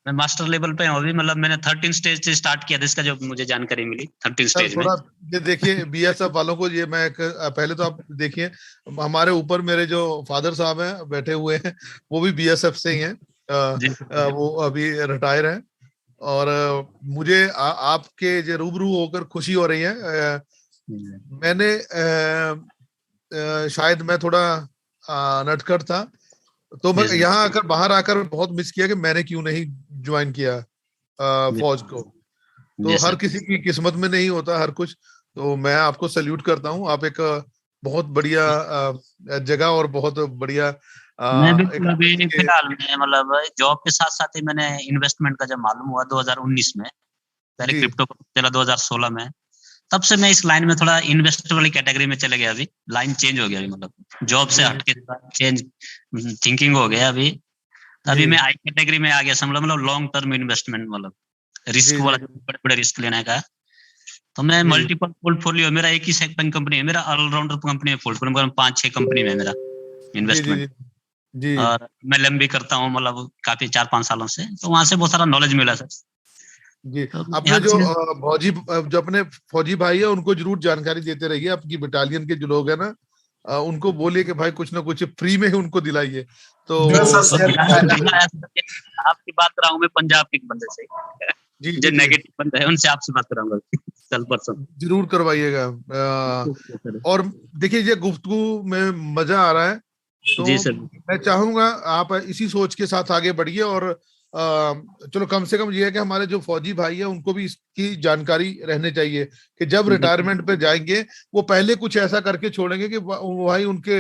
मैं मास्टर लेवल पे हूँ अभी, मतलब मैंने 13 स्टेज से स्टार्ट किया था इसका, जो मुझे जानकारी मिली 13
सर
स्टेज में।
थोड़ा ये देखिए बीएसएफ वालों को, ये मैं पहले तो आप देखिए, हमारे ऊपर मेरे जो फादर साहब हैं बैठे हुए हैं, वो भी बीएसएफ से ही हैं।
जी
वो अभी रिटायर हैं, और मुझे आपके जो रूबरू होकर खुशी हो रही है। मैंने शायद मैं थोड़ा नटखट था, तो मैं
जी सर,
यहाँ आकर, बाहर आकर बहुत मिस किया कि मैंने क्यों नहीं ज्वाइन किया
जी
फौज को। तो
जी
हर
सर।
किसी की किस्मत में नहीं होता हर कुछ। तो मैं आपको सल्यूट करता हूँ, आप एक बहुत बढ़िया जगह और बहुत बढ़िया
मैं
एक
बिल्कुल
देश
अभी
के।
फिलहाल में मतलब जॉब के साथ साथ ही मैंने इन्वेस्टमेंट का जब मालूम हुआ 2019 में, पहले
जी
क्रिप्टो चला 2016 में, तब से मैं इस लाइन में थोड़ा इन्वेस्टर वाली कैटेगरी में चले गया। अभी लाइन चेंज हो गया, अभी मतलब जॉब से
जी
हटके चेंज थिंकिंग हो गया अभी। तो अभी
जी
मैं आई कैटेगरी में आ गया, समझ मतलब लॉन्ग टर्म इन्वेस्टमेंट, मतलब रिस्क
जी जी
वाला, बड़े बड़े रिस्क लेने का। तो मैं
जी
मल्टीपल पोर्टफोलियो, मेरा एक ही सेगमेंट कंपनी है, मेरा ऑलराउंडर कंपनी है, पोर्टफोलियो 5-6 कंपनी में है मेरा
जी जी
इन्वेस्टमेंट।
जी जी
और मैं लंबी करता हूँ, मतलब काफी 4-5 सालों से, तो वहां से बहुत सारा नॉलेज मिला सर।
जी।
तो
अपने
हर
जो
चीज।
जो अपने फौजी भाई है उनको जरूर जानकारी देते रहिए, आपकी बटालियन के जो लोग हैं ना, उनको बोलिए कि भाई कुछ ना कुछ फ्री में ही उनको दिलाइए, तो
जो
वो
सर
और
शेयर
ध्यान
करना
ध्यान ऐसा करके आपकी बात कर रहा हूँ मैं पंजाब के एक बंदे से,
जी
जो
जी जी
नेगेटिव बंदे हैं उनसे आपसे बात कराऊंगा कल परसों।
जरूर करवाइएगा। और देखिए ये गुफ्तगू में मजा आ रहा है,
जी
तो
सर।
मैं चाहूंगा आप इसी सोच के साथ आगे बढ़िए, और चलो कम से कम ये है कि हमारे जो फौजी भाई है उनको भी इसकी जानकारी रहनी चाहिए कि जब रिटायरमेंट पे जाएंगे वो पहले कुछ ऐसा करके छोड़ेंगे कि भाई उनके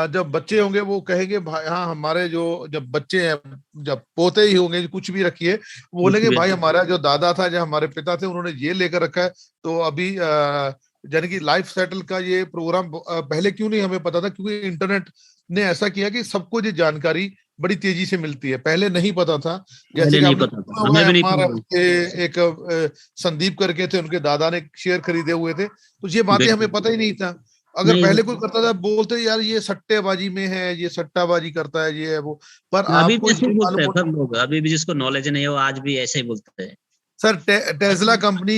जब बच्चे होंगे वो कहेंगे भाई, हाँ हमारे जो जब बच्चे हैं, जब पोते ही होंगे, कुछ भी रखिए, वो बोलेंगे भाई हमारा जो दादा था, जो हमारे पिता थे, उन्होंने ये लेकर रखा है। तो अभी यानी कि लाइफ सेटल का ये प्रोग्राम पहले क्यों नहीं हमें पता था, क्योंकि इंटरनेट ने ऐसा किया कि सबको ये जानकारी बड़ी तेजी से मिलती है, पहले नहीं पता था। जैसे
पहले
कि
नहीं
आपने
पता था,
सुना
हमें
होगा
भी नहीं
हमारा
पता।
एक संदीप करके थे, उनके दादा ने शेयर खरीदे हुए थे, तो ये बातें हमें
बिल्कुल
पता ही नहीं था। अगर
नहीं,
पहले कोई करता था बोलते यार ये सट्टेबाजी में है, ये सट्टाबाजी करता है, ये है वो, पर
अभी भी
आपको
ऐसे
ये
ही बोलते
मालूम
हैं
हो।
सर लोग, अभी भी जिसको नॉलेज नहीं है वो आज भी ऐसे ही बोलते हैं।
Sir Tesla company,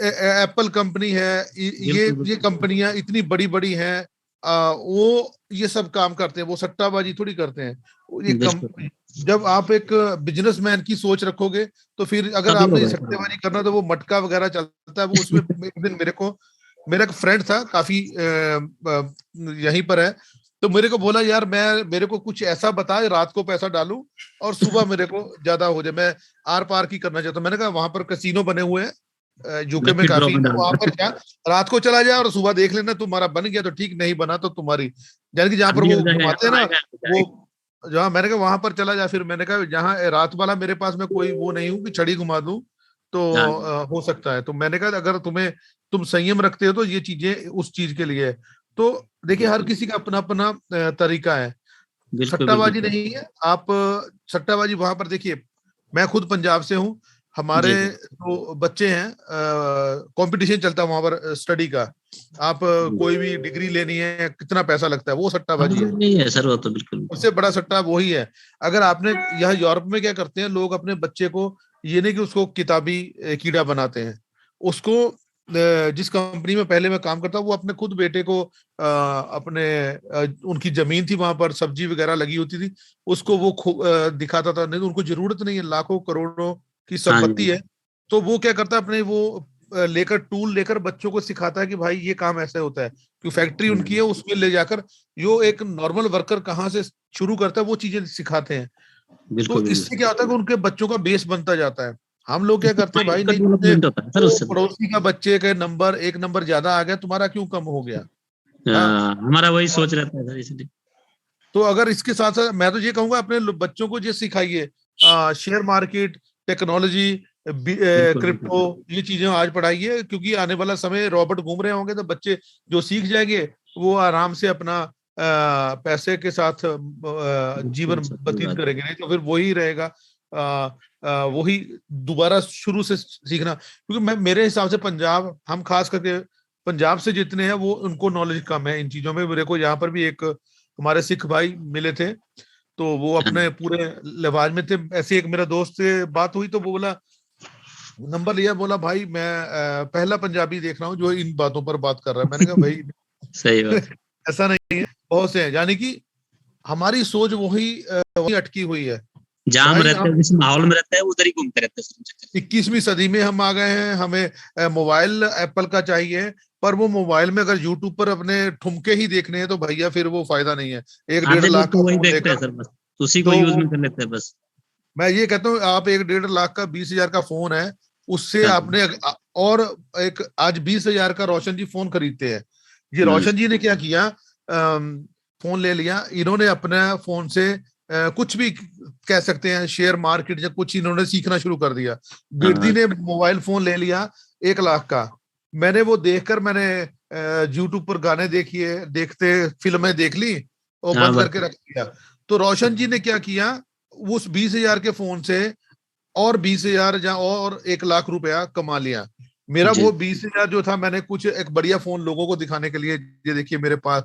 Apple company है,
बिल्कुल
ये
बिल्कुल
कंपनियां इतनी बड़ी बड़ी हैं, वो ये सब काम करते हैं, वो सट्टाबाजी थोड़ी करते हैं। ये कम,
बिल्कुल,
जब आप एक बिजनेसमैन की सोच रखोगे तो फिर अगर
तभी
आपने
होगा सर।
सट्टेबाजी करना तो वो मटका वगैरह चलता है, वो उसमें एक दिन मेरा एक फ्रेंड था काफी यहीं पर है, तो मेरे को बोला यार मेरे को कुछ ऐसा बता रात को पैसा डालूं और सुबह मेरे को ज्यादा हो जाए, मैं आर पार की करना चाहता हूँ। मैंने कहा वहां पर कसिनो बने हुए हैं यूके में
लकी ड्रॉ
काफी,
में
तो
डाल
वहां
दो।
पर जा, रात को चला जाए और सुबह देख लेना, तुम्हारा बन गया तो ठीक, नहीं बना तो तुम्हारी, यानी कि जहां पर
आधी
वो
हो जाएगा या
घुमाते हैं
तो
ना,
आएगा या तो
वो
जाएगा।
जहाँ, मैंने कहा वहां पर चला जा। फिर मैंने कहा जहाँ रात वाला मेरे पास में कोई वो नहीं हूँ कि छड़ी घुमा दूं, तो
हाँ,
हो सकता है। तो मैंने कहा अगर तुम संयम रखते हो तो ये चीजें उस चीज के लिए है। तो देखिए हर
बिल्कुल
किसी का अपना अपना तरीका है,
बिल्कुल बिल्कुल
सट्टाबाजी
सर।
नहीं है। आप सट्टाबाजी वहां पर देखिए, मैं खुद पंजाब से हूँ, हमारे
जी जी
जो बच्चे हैं कंपटीशन चलता है वहां पर स्टडी का, आप
जी।
कोई भी डिग्री लेनी है कितना पैसा लगता है, वो
हाँ
सट्टाबाजी है।
नहीं है सर, वो तो बिल्कुल।
उससे बड़ा सट्टा वही है। अगर आपने, यह यूरोप में क्या करते हैं लोग अपने बच्चे को, ये नहीं कि उसको किताबी कीड़ा बनाते हैं, उसको जिस कंपनी में पहले मैं काम करता वो अपने खुद बेटे को उनकी जमीन थी वहां पर सब्जी वगैरह लगी होती थी, उसको वो दिखाता था। नहीं तो उनको जरूरत नहीं है, लाखों करोड़ों की
हाँ
संपत्ति
जी।
है, तो वो क्या करता है अपने वो लेकर टूल लेकर बच्चों को सिखाता है कि भाई ये काम ऐसे होता है, कि फैक्ट्री उनकी है
हाँ,
उसमें ले जाकर जो एक नॉर्मल वर्कर कहाँ से शुरू करता है वो चीजें सिखाते हैं। तो
बिल्कुल बिल्कुल।
इससे क्या होता है कि उनके बच्चों का बेस बनता जाता है। हम लोग क्या करते हैं
माइंड
भाई,
का
नहीं तुमने
डेवलपमेंट होता है सर
वो
उससे तो।
पड़ोसी का बच्चे के नंबर एक नंबर ज्यादा आ गया, तुम्हारा क्यों कम हो गया। हाँ,
हमारा वही सोच रहता है सर, इसलिए।
तो अगर इसके साथ साथ मैं तो ये कहूंगा अपने बच्चों को ये सिखाइए, शेयर मार्केट, टेक्नोलॉजी,
बिल्कुल
क्रिप्टो,
बिल्कुल।
ये चीजें आज पढ़ाइए, क्योंकि आने वाला समय रॉबोट घूम रहे होंगे तो बच्चे जो सीख जाएंगे वो आराम से अपना पैसे के साथ
बिल्कुल
जीवन
सर, सही
व्यतीत
बात।
करेंगे, नहीं तो फिर वही रहेगा, वही दोबारा शुरू से सीखना। क्योंकि मैं, मेरे हिसाब से पंजाब, हम खास करके पंजाब से जितने हैं वो उनको नॉलेज कम है इन चीजों में। मेरे को यहाँ पर भी एक हमारे सिख भाई मिले थे, तो वो
हाँ,
अपने पूरे लिबाज में थे। ऐसे एक मेरा दोस्त से बात हुई तो वो बोला, नंबर लिया, बोला भाई मैं पहला पंजाबी देख रहा हूँ जो इन बातों पर बात कर रहा है। मैंने कहा भाई
सही बात।
ऐसा नहीं है, बहुत से हैं, यानी कि हमारी सोच वही अटकी हुई है।
जहाँ हम
भाई
रहते
हम
हैं, जिस माहौल में रहते हैं उधर ही घूमते रहते हैं सर, चक्कर।
21वीं सदी में हम आ गए हैं, हमें मोबाइल एप्पल का चाहिए, पर वो मोबाइल में अगर यूट्यूब पर अपने ठुमके ही देखने हैं तो भैया फिर वो फायदा नहीं है। एक डेढ़
आधे लोग
लाख का
तो वही
फोन
देखते हैं
लेकर,
सर, बस उसी को
तो
यूज
वो,
में कर लेते हैं बस।
मैं ये कहता हूँ आप एक 1.5 लाख का 20,000 का फोन है, उससे
हाँ
आपने और एक आज 20,000 का रोशन जी फोन खरीदते हैं। ये
हाँ
रोशन जी ने क्या किया, फोन ले लिया इन्होंने अपने फोन से, कुछ भी कह सकते हैं, शेयर मार्केट या कुछ इन्होंने सीखना शुरू कर दिया। गिरदी
हाँ।
ने मोबाइल फोन ले लिया 1 लाख का, मैंने वो देखकर मैंने यूट्यूब पर गाने देखते फिल्में देख ली और
हाँ
बंद
बस।
करके रख दिया। तो रोशन जी ने क्या किया, उस 20,000 के फोन से और 20,000 या और 1 लाख रुपया कमा लिया। मेरा
जी
वो 20,000 जो था, मैंने कुछ एक बढ़िया फोन लोगों को दिखाने के लिए, ये देखिए मेरे पास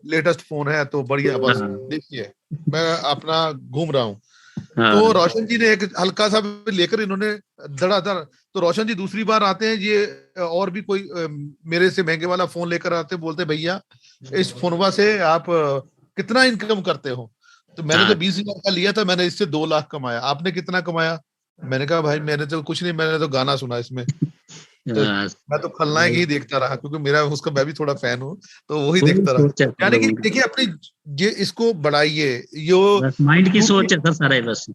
लेटेस्ट फोन है तो बढ़िया, बस
हाँ
देखिए मैं अपना घूम रहा हूँ। तो
हाँ।
रोशन जी ने एक हल्का सा भी लेकर इन्होंने धड़ाधड़, तो रोशन जी दूसरी बार आते हैं, ये और भी कोई मेरे से महंगे वाला फोन लेकर आते, बोलते भैया इस फोनवा से आप कितना इनकम करते हो। तो मैंने तो
हाँ
20,000 का लिया था, मैंने इससे 2 लाख कमाया, आपने कितना कमाया। मैंने कहा भाई मैंने तो कुछ नहीं, मैंने तो गाना सुना इसमें, तो
हाँ,
मैं तो खलनायक ही देखता रहा, क्योंकि मेरा उसका, मैं भी थोड़ा फैन हूँ, तो वही
वही
देखता रहा।
सोच है सर
यानी कि
लोगों की।
देखिए अपनी, ये इसको बढ़ाइए, यो
बस माइंड की सोच
यूट्यूब,
है सर, सारा ही बस।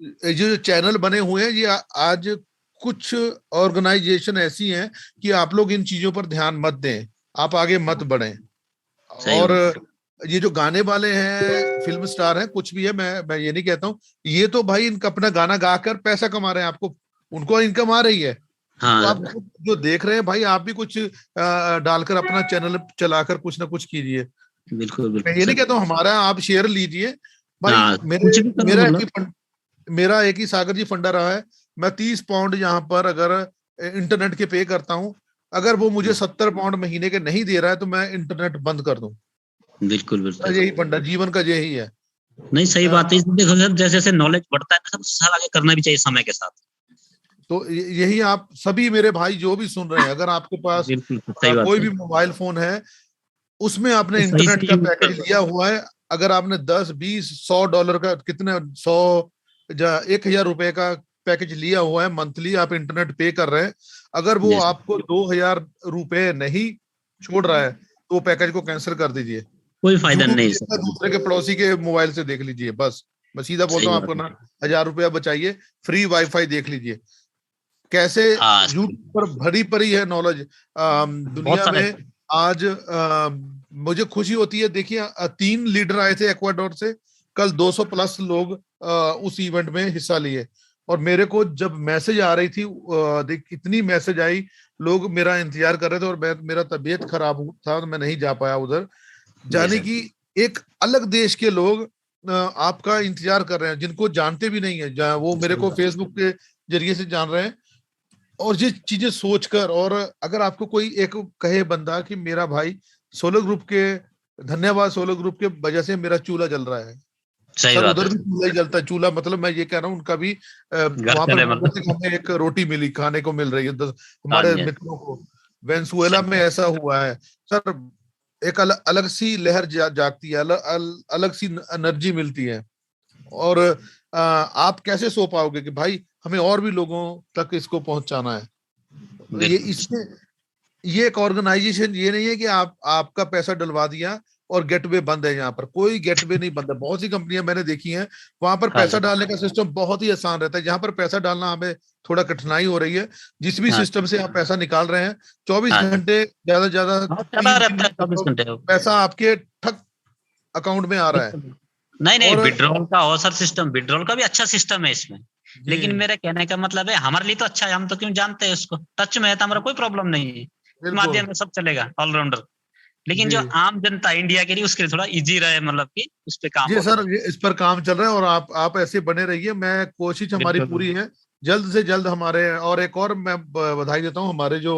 ये जो चैनल बने हुए हैं, ये आज कुछ ऑर्गेनाइजेशन ऐसी हैं कि आप लोग इन चीजों पर ध्यान मत दें, आप आगे मत बढ़ें।
सही
और
बात।
ये जो गाने वाले हैं, फिल्म स्टार हैं, कुछ भी है, मैं ये नहीं कहता हूँ, ये तो भाई इनका अपना गाना गाकर पैसा कमा रहे हैं, आपको उनको इनकम आ रही है, तो आप
हाँ
खुद जो देख रहे हैं भाई, आप भी कुछ डालकर अपना चैनल चलाकर कुछ ना कुछ कीजिए।
बिल्कुल
मैं
बिल्कुल
ये नहीं
सर।
कहता हूँ हमारा आप शेयर लीजिए, भाई
हाँ, कुछ भी करो मतलब।
मेरा एक ही सागर जी फंडा रहा है, मैं 30 पाउंड यहाँ पर अगर इंटरनेट के पे करता हूँ, अगर वो मुझे 70 पाउंड महीने के नहीं दे रहा है तो मैं इंटरनेट बंद कर दूं।
बिल्कुल बिल्कुल।
यही फंडा जीवन का यही है।
नहीं सही बात है, इसमें देखो सर, जैसे जैसे नॉलेज बढ़ता है ना, सब साल आगे करना भी चाहिए समय के साथ।
तो यही आप सभी मेरे भाई जो भी सुन रहे हैं, अगर आपके पास
बिल्कुल सही बात
कोई
है,
भी मोबाइल फोन है, उसमें
तो
आपने
सही
इंटरनेट
से
का
यूज
पैकेज
कर लो।
लिया हुआ है, अगर आपने 10 20 $100 का कितने 100 या 1000 रुपए का पैकेज लिया हुआ है, मंथली आप इंटरनेट पे कर रहे हैं, अगर वो
जैसे
आपको 2000 रुपए नहीं छोड़ रहा है तो पैकेज को कैंसिल कर दीजिए।
कोई फायदा
यूट्यूब
नहीं है
देखना
सर।
दूसरे के पड़ोसी के मोबाइल से देख लीजिए बस। मैं सीधा बोलता
सही
हूँ
बात
आपको
है।
ना, 1000 रुपया बचाइए, फ्री वाईफाई देख लीजिए। कैसे
हाँ,
यूट्यूब पर भरी पड़ी है नॉलेज
बहुत
दुनिया
सारे।
में। आज मुझे खुशी होती है, देखिए 3 लीडर आए थे एक्वाडोर से, कल 200 प्लस लोग उस इवेंट में हिस्सा लिए। और मेरे को जब मैसेज आ रही थी, देख इतनी मैसेज आई, लोग मेरा इंतजार कर रहे थे, और मेरा तबीयत खराब था तो मैं नहीं जा पाया उधर। जाने
जैसे
की एक अलग देश के लोग आपका इंतजार कर रहे हैं, जिनको जानते भी नहीं है, वो मेरे
सही
को
बात है।
फेसबुक के जरिए से जान रहे हैं। और ये चीजें सोचकर, और अगर आपको कोई एक कहे बंदा कि मेरा भाई सोलो ग्रुप के, धन्यवाद सोलो ग्रुप के वजह से मेरा चूल्हा जल रहा है।
सही
सर
बात है
उधर भी
सर।
चूल्हा ही जलता है, चूल्हा मतलब मैं ये कह रहा हूँ उनका भी
घर
वहां पर
चले
बोल रहे थे
मतलब।
कि हमें एक रोटी मिली, खाने को मिल रही है,
हाँ
हमारे
जी,
मित्रों को। वेनेजुएला
सही
में
बात।
ऐसा हुआ है सर। एक अलग सी लहर जागती है, अलग सी एनर्जी मिलती है। और आप कैसे सो पाओगे कि भाई हमें और भी लोगों तक इसको पहुंचाना है। ये
बिल्कुल।
इसमें ये एक ऑर्गेनाइजेशन ये नहीं है कि आपका पैसा डलवा दिया और गेटवे बंद है। यहाँ पर कोई गेटवे नहीं बंद है। बहुत सी कंपनियां मैंने देखी हैं, वहां पर
हाँ
पैसा
जी,
डालने का सिस्टम बहुत ही आसान रहता है। यहाँ पर पैसा डालना हमें थोड़ा कठिनाई हो रही है। जिस भी
हाँ
सिस्टम से आप पैसा निकाल रहे हैं, 24
हाँ जी।
घंटे ज्यादा से ज्यादा
हाँ, चला
3
रहता है
घंटे
24 घंटे।
तो पैसा आपके ठक अकाउंट में आ रहा है।
बिल्कुल। नहीं नहीं,
और
विड्रॉल का अवसर सिस्टम, विड्रॉल का भी अच्छा सिस्टम है इसमें। लेकिन
जी
मेरे कहने का मतलब है, हमारे लिए तो अच्छा है, हम तो क्यों जानते हैं उसको, टच में है तो हमारा कोई प्रॉब्लम नहीं है, इस
बिल्कुल
माध्यम में सब चलेगा, ऑलराउंडर। लेकिन
जी
जो आम जनता इंडिया के लिए, उसके लिए थोड़ा इजी रहे, मतलब कि उस पे काम
जी
हो
सर,
सके।
इस पर काम चल रहा है, और आप ऐसे बने रहिए। मैं कोशिश हमारी
बिल्कुल।
पूरी है, जल्द से जल्द हमारे, और एक और मैं बधाई देता हूँ, हमारे जो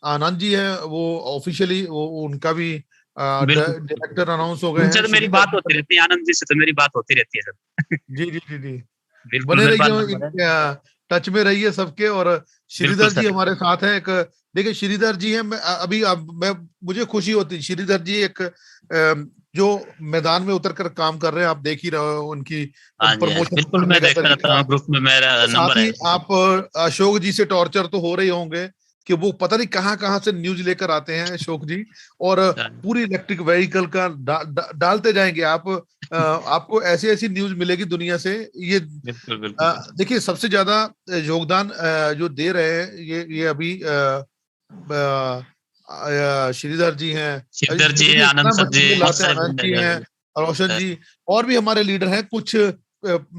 आनंद जी है वो ऑफिशियली वो उनका भी
बिल्कुल।
डायरेक्टर अनाउंस हो गए
उनसे
हैं।
तो मेरी
श्रीधर
बात
जी
होती रहती है, आनंद जी से तो मेरी बात होती रहती है सर।
जी जी जी जी
बिल्कुल,
बने
मेरे पास
रहिए,
नंबर है।
टच में रहिए सबके। और
बिल्कुल
श्रीधर जी
सर।
हमारे साथ हैं एक। देखिए श्रीधर जी हैं, मैं अभी अब मैं मुझे खुशी होती है, श्रीधर जी एक जो मैदान में उतर कर काम कर रहे हैं, आप देख ही रहे हो उनकी
हाँ जी, हाँ जी,
प्रमोशन
बिल्कुल,
करने
मैं
का
देखता रहता
तरीका।
हूँ, ग्रुप में मेरा
और साथ
नंबर
ही
है।
आप अशोक जी से टॉर्चर तो हो रहे होंगे कि वो पता नहीं कहाँ कहाँ से न्यूज लेकर आते हैं अशोक जी, और पूरी इलेक्ट्रिक व्हीकल का डालते जाएंगे आप। आपको ऐसी ऐसी न्यूज मिलेगी दुनिया से। ये
बिल्कुल बिल्कुल सर।
देखिए सबसे ज्यादा योगदान जो दे रहे हैं ये अभी श्रीधर जी हैं।
श्रीधर
इसमें
जी,
देखिए इतना
आनंद सर जी,
मटेरियल
बहुत
लाते हैं,
सारे
आनंद
बंदे
जी हैं,
हैं।
रोशन जी, और भी हमारे लीडर हैं। कुछ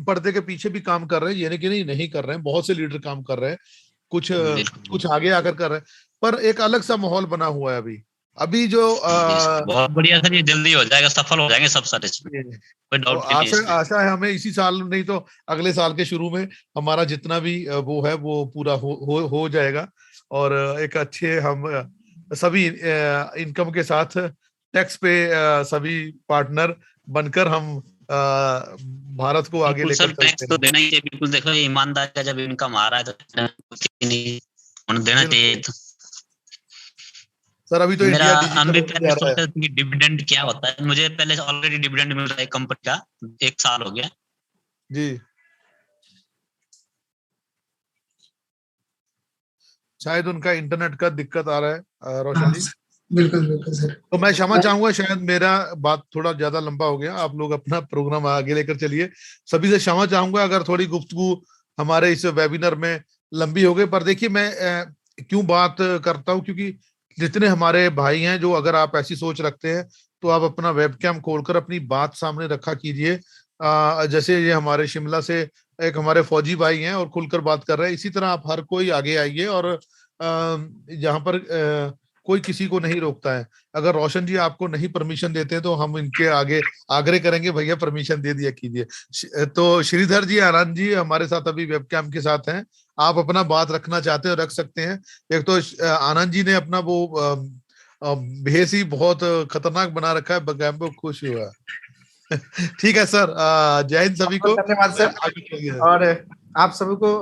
पर्दे के पीछे भी काम कर रहे हैं, ये नहीं कि नहीं कर रहे हैं, बहुत से लीडर काम कर रहे हैं। कुछ
बिल्कुल।
कुछ आगे आकर कर रहे हैं। पर एक अलग सा माहौल बना हुआ है अभी। अभी जो
जी सर, बहुत बढ़िया सर, ये जल्दी हो जाएगा, सफल हो जाएंगे सब सर इसमें,
ये-
कोई
और
डाउट भी नहीं है
आशा
इसमें।
आशा है हमें इसी साल, नहीं तो अगले साल के शुरू में हमारा जितना भी वो है वो पूरा हो जाएगा। और एक अच्छे हम सभी इनकम के साथ टैक्स पे सभी पार्टनर बनकर हम भारत को आगे
बिल्कुल
लेकर
सर,
चलते
टैक्स तो
हैं।
देना ही चाहिए, बिल्कुल। देखो, ये ईमानदारी का जब इनकम आ रहा है तो कुछ नहीं, उन्हें देना चाहिए
बिल्कुल
तो।
सर, अभी तो
मेरा,
इंडिया
हम
डिजिटल
भी
होने
पहले
जा रहा है।
सोचते थे कि डिविडेंड क्या होता है, मुझे पहले ऑलरेडी डिविडेंड मिल रहा है कंपनी का, 1 साल हो गया।
जी शायद उनका इंटरनेट का दिक्कत आ रहा है रोशन
हाँ
जी।
बिल्कुल बिल्कुल सर।
तो मैं क्षमा चाहूंगा, शायद मेरा बात थोड़ा ज्यादा लंबा हो गया, आप लोग अपना प्रोग्राम आगे लेकर चलिए। सभी से क्षमा चाहूंगा अगर थोड़ी गुफ्तगू हमारे इस वेबिनार में लंबी हो गई। पर देखिए मैं क्यों बात करता हूं, क्योंकि जितने हमारे भाई हैं जो, अगर आप ऐसी सोच रखते हैं तो आप अपना वेबकैम खोलकर अपनी बात सामने रखा कीजिए। जैसे ये हमारे शिमला से एक हमारे फौजी भाई हैं और खुलकर बात कर रहे हैं, इसी तरह आप हर कोई आगे आइए। और यहाँ पर कोई किसी को नहीं रोकता है। अगर रोशन जी आपको नहीं परमिशन देते हैं तो हम इनके आगे आग्रह करेंगे, भैया परमिशन दे दिया कीजिए। तो श्रीधर जी, आनंद जी हमारे साथ अभी वेबकैम के साथ हैं, आप अपना बात रखना चाहते हो रख सकते हैं। एक तो आनंद जी ने अपना वो भेष ही बहुत खतरनाक बना रखा है, वेबकैम पे खुश हुआ है। ठीक है सर, जय हिंद सभी को,
धन्यवाद सर। और आप सभी को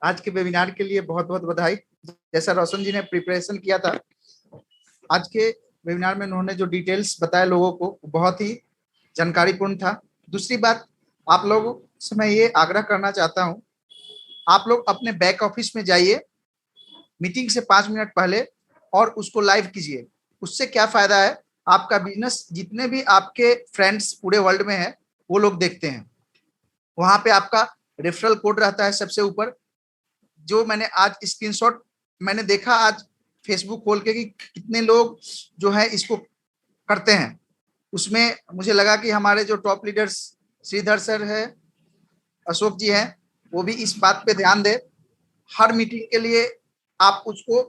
आज के वेबिनार के लिए बहुत बहुत बधाई। जैसा रोशन जी ने प्रिपरेशन किया था, आज के वेबिनार में उन्होंने जो डिटेल्स बताया लोगों को, बहुत ही जानकारीपूर्ण था। दूसरी बात, आप लोगों से मैं ये आग्रह करना चाहता हूँ, आप लोग अपने बैक ऑफिस में जाइए मीटिंग से 5 मिनट पहले और उसको लाइव कीजिए। उससे क्या फायदा है, आपका बिजनेस जितने भी आपके फ्रेंड्स पूरे वर्ल्ड में है वो लोग देखते हैं। वहां पे आपका रेफरल कोड रहता है सबसे ऊपर, जो मैंने आज स्क्रीनशॉट मैंने देखा आज फेसबुक खोल के कि कितने लोग जो है इसको करते हैं। उसमें मुझे लगा कि हमारे जो टॉप लीडर्स श्रीधर सर है, अशोक जी हैं, वो भी इस बात पे ध्यान दे। हर मीटिंग के लिए आप उसको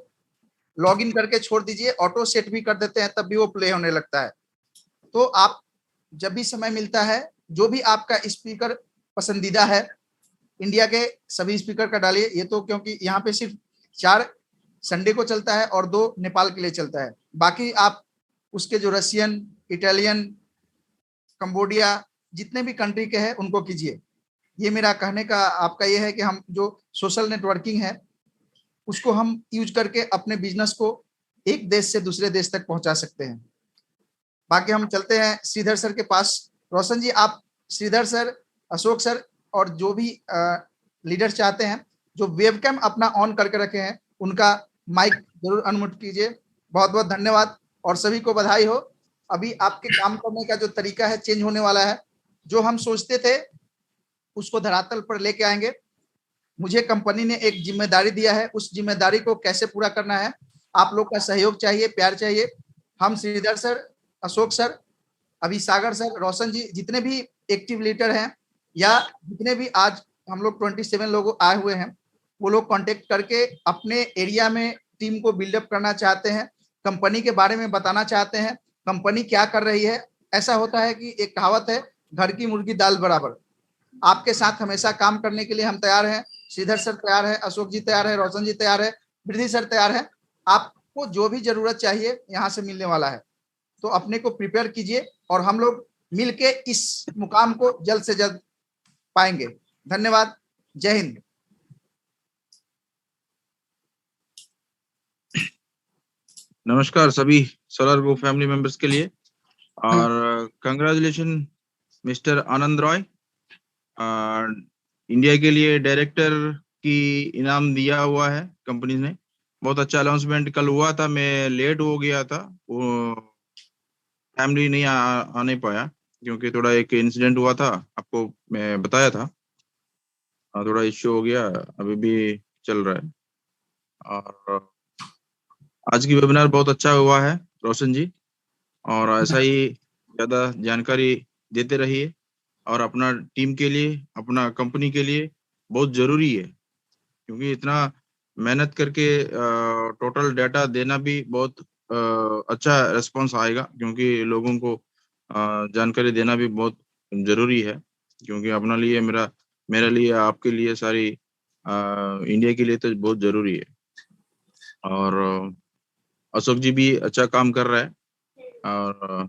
लॉगिन करके छोड़ दीजिए, ऑटो सेट भी कर देते हैं तब भी वो प्ले होने लगता है। तो आप जब भी समय मिलता है, जो भी आपका स्पीकर पसंदीदा है, इंडिया के सभी स्पीकर का डालिए। ये तो क्योंकि यहाँ पे सिर्फ 4 संडे को चलता है और 2 नेपाल के लिए चलता है, बाकी आप उसके जो रशियन, इटालियन, कंबोडिया, जितने भी कंट्री के हैं उनको कीजिए। ये मेरा कहने का आपका ये है कि हम जो सोशल नेटवर्किंग है उसको हम यूज करके अपने बिजनेस को एक देश से दूसरे देश तक पहुंचा सकते हैं। बाकी हम चलते हैं श्रीधर सर के पास। रोशन जी, आप श्रीधर सर, अशोक सर और जो भी लीडर चाहते हैं जो वेबकैम अपना ऑन करके रखे हैं, उनका माइक जरूर अनम्यूट कीजिए। बहुत बहुत धन्यवाद और सभी को बधाई हो। अभी आपके काम करने का जो तरीका है चेंज होने वाला है। जो हम सोचते थे उसको धरातल पर लेके आएंगे। मुझे कंपनी ने एक जिम्मेदारी दिया है, उस जिम्मेदारी को कैसे पूरा करना है, आप लोग का सहयोग चाहिए, प्यार चाहिए। हम श्रीधर सर, अशोक सर, अभी सागर सर, रोशन जी, जितने भी एक्टिव लीडर हैं या जितने भी आज हम लोग 27 लोग आए हुए हैं, वो लोग कांटेक्ट करके अपने एरिया में टीम को बिल्डअप करना चाहते हैं, कंपनी के बारे में बताना चाहते हैं, कंपनी क्या कर रही है। ऐसा होता है कि एक कहावत है, घर की मुर्गी दाल बराबर। आपके साथ हमेशा काम करने के लिए हम तैयार हैं। श्रीधर सर तैयार है, अशोक जी तैयार है, रोशन जी तैयार है, वृद्धि सर तैयार है। आपको जो भी जरूरत चाहिए यहाँ से मिलने वाला है, तो अपने को प्रिपेयर कीजिए और हम लोग मिलके इस मुकाम को जल्द से जल्द पाएंगे। धन्यवाद, जय हिंद।
नमस्कार सभी सोलर ग्रुप फैमिली मेंबर्स के लिए और कंग्रेचुलेशन मिस्टर आनंद रॉय। इंडिया के लिए डायरेक्टर की इनाम दिया हुआ है कंपनी ने। बहुत अच्छा अनाउंसमेंट कल हुआ था, मैं लेट हो गया था, वो फैमिली नहीं आ नहीं पाया क्योंकि थोड़ा एक इंसिडेंट हुआ था, आपको मैं बताया था, थोड़ा इश्यू हो गया, अभी भी चल रहा है। और आज की वेबिनार बहुत अच्छा हुआ है रोशन जी, और ऐसा ही ज्यादा जानकारी देते रहिए और अपना टीम के लिए, अपना कंपनी के लिए बहुत जरूरी है, क्योंकि इतना मेहनत करके टोटल डाटा देना भी बहुत अच्छा रिस्पॉन्स आएगा, क्योंकि लोगों को जानकारी देना भी बहुत जरूरी है, क्योंकि अपना लिए, मेरे लिए, आपके लिए, सारी इंडिया के लिए तो बहुत जरूरी है। और अशोक जी भी अच्छा काम कर रहा है और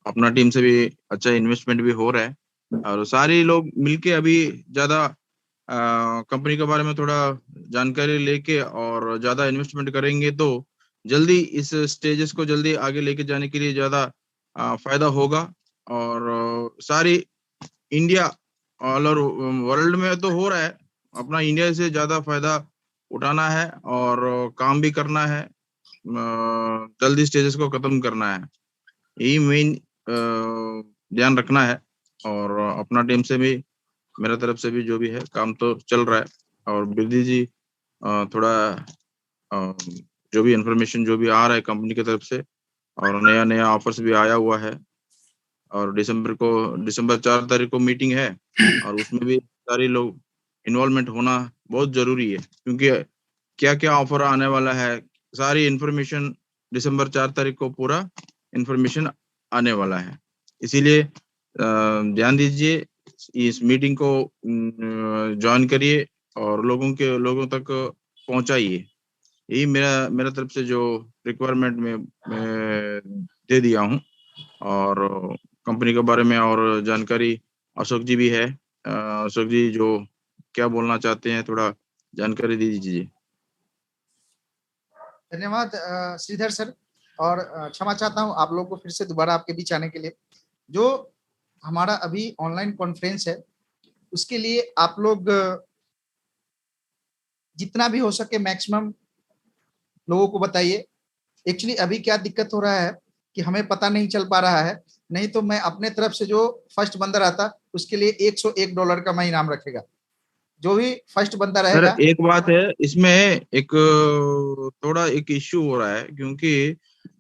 अपना टीम से भी अच्छा इन्वेस्टमेंट भी हो रहा है, और सारे लोग मिलके अभी ज्यादा कंपनी के बारे में थोड़ा जानकारी लेके और ज्यादा इन्वेस्टमेंट करेंगे तो जल्दी इस स्टेजेस को जल्दी आगे लेके जाने के लिए ज्यादा फायदा होगा। और सारी इंडिया ऑल ओवर वर्ल्ड में तो हो रहा है, अपना इंडिया से ज्यादा फायदा उठाना है और काम भी करना है, जल्दी स्टेजेस को खत्म करना है, यही मेन ध्यान रखना है। और अपना टीम से भी, मेरा तरफ से भी जो भी है काम तो चल रहा है। और वृद्धि जी थोड़ा जो भी इंफॉर्मेशन जो भी आ रहा है कंपनी की तरफ से, और नया नया ऑफर्स भी आया हुआ है, और दिसंबर 4 तारीख को मीटिंग है, और उसमें भी सारे लोग इन्वॉल्वमेंट होना बहुत जरूरी है, क्योंकि क्या क्या ऑफर आने वाला है, सारी इंफॉर्मेशन दिसंबर 4 तारीख को पूरा इंफॉर्मेशन आने वाला है। इसीलिए ध्यान दीजिए, इस मीटिंग को ज्वाइन करिए और लोगों तक पहुंचाइए। यही मेरा तरफ से जो रिक्वायरमेंट में दे दिया हूं। और कंपनी के बारे में और जानकारी अशोक जी भी है। अशोक जी जो क्या बोलना चाहते हैं, थोड़ा जानकारी दीजिए।
धन्यवाद श्रीधर सर, और क्षमा चाहता हूं आप लोगों को फिर से दोबारा आपके बीच आने के लिए। जो हमारा अभी ऑनलाइन कॉन्फ्रेंस है उसके लिए आप लोग जितना भी हो सके मैक्सिमम लोगों को बताइए। एक्चुअली अभी क्या दिक्कत हो रहा है कि हमें पता नहीं चल पा रहा है, नहीं तो मैं अपने तरफ से जो फर्स्ट बंदा रहता उसके लिए $101 का मैं इनाम रखेगा। जो भी फर्स्ट बंदा रहेगा।
सर एक बात है, इसमें थोड़ा एक इश्यू हो रहा है, क्योंकि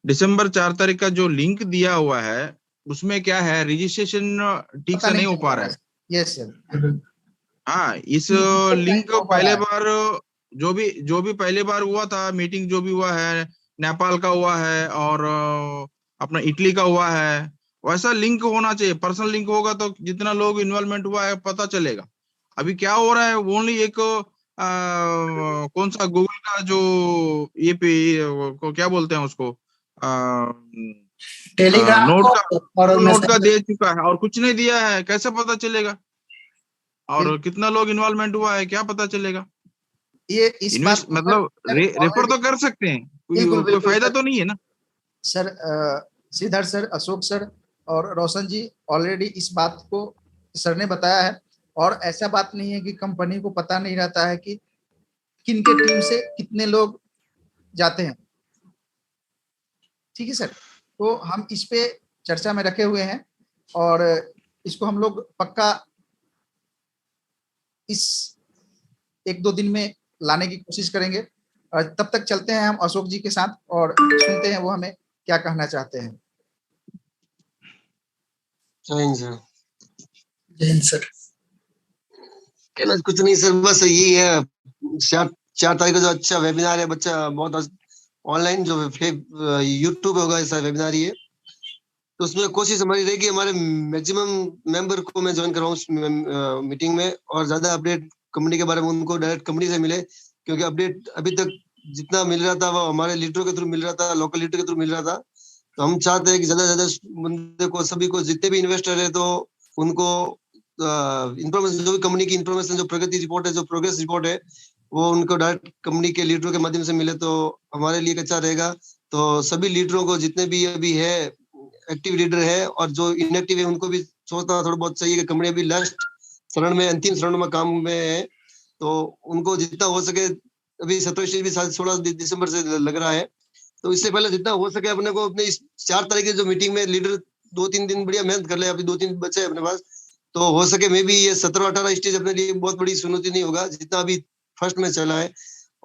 दिसंबर 4 तारीख का जो लिंक दिया हुआ है उसमें क्या है, रजिस्ट्रेशन ठीक से नहीं हो पा रहा है।
Yes sir.
हाँ, इस लिंक पहले बार जो भी पहले बार हुआ था मीटिंग, जो भी हुआ है, नेपाल का हुआ है और अपना इटली का हुआ है, वैसा लिंक होना चाहिए। पर्सनल लिंक होगा तो जितना लोग इन्वॉल्वमेंट हुआ है पता चलेगा। अभी क्या हो रहा है, ओनली एक कौन सा गूगल का जो ये को क्या बोलते हैं उसको,
टेलीग्राम
नोट का दे चुका है और कुछ नहीं दिया है। कैसे पता चलेगा? और कितना लोग इन्वॉल्वमेंट हुआ है क्या पता चलेगा?
ये इस बात
मतलब रेफर तो कर सकते हैं, कोई फायदा तो नहीं है ना
sir. Shridhar sir, Ashok sir और रोशन जी ऑलरेडी इस बात को सर ने बताया है। और ऐसा बात नहीं है कि कंपनी को पता नहीं रहता है कि किन के टीम से कितने लोग जाते हैं। ठीक है सर, तो हम इस पे चर्चा में रखे हुए हैं और इसको हम लोग पक्का इस 1-2 दिन में लाने की कोशिश करेंगे। और तब तक चलते हैं हम अशोक जी के साथ और सुनते हैं वो हमें क्या कहना चाहते हैं।
जय हिंद सर।
जय हिंद सर।
कहना कुछ नहीं सर, बस यही है, 4 तारीख को जो अच्छा वेबिनार है, बच्चा बहुत ऑनलाइन जो यूट्यूब होगा ऐसा वेबिनार ही है, तो उसमें कोशिश हमारी रहेगी हमारे मैक्सिमम मेंबर को मैं ज्वाइन कराऊं उस मीटिंग में, और ज्यादा अपडेट कंपनी के बारे में उनको डायरेक्ट कंपनी से मिले, क्योंकि अपडेट अभी तक जितना मिल रहा था वो हमारे लीडरों के थ्रू मिल रहा था, लोकल लीडर के थ्रू मिल रहा था। तो हम चाहते हैं कि ज्यादा से ज्यादा बंदे को, सभी को, जितने भी इन्वेस्टर है तो उनको इंफॉर्मेशन, जो भी कंपनी की इंफॉर्मेशन, जो प्रगति रिपोर्ट है, जो प्रोग्रेस रिपोर्ट है, वो उनको डायरेक्ट कंपनी के लीडरों के माध्यम से मिले तो हमारे लिए अच्छा रहेगा। तो सभी लीडरों को, जितने भी अभी है एक्टिव लीडर है और जो इनएक्टिव है, उनको भी सोचना थोड़ा बहुत चाहिए कि कंपनी अभी लास्ट चरण में, अंतिम चरण में काम में है, तो उनको जितना हो सके, अभी 16 दिसंबर से लग रहा है, तो इससे पहले जितना हो सके अपने को अपने इस 4 तारीख की जो मीटिंग में लीडर 2-3 दिन बढ़िया मेहनत कर ले। अभी 2-3 बच्चे अपने पास, तो हो सके मे भी ये 17-18 स्टेज अपने लिए बहुत बड़ी चुनौती नहीं होगा जितना अभी फर्स्ट में चला है।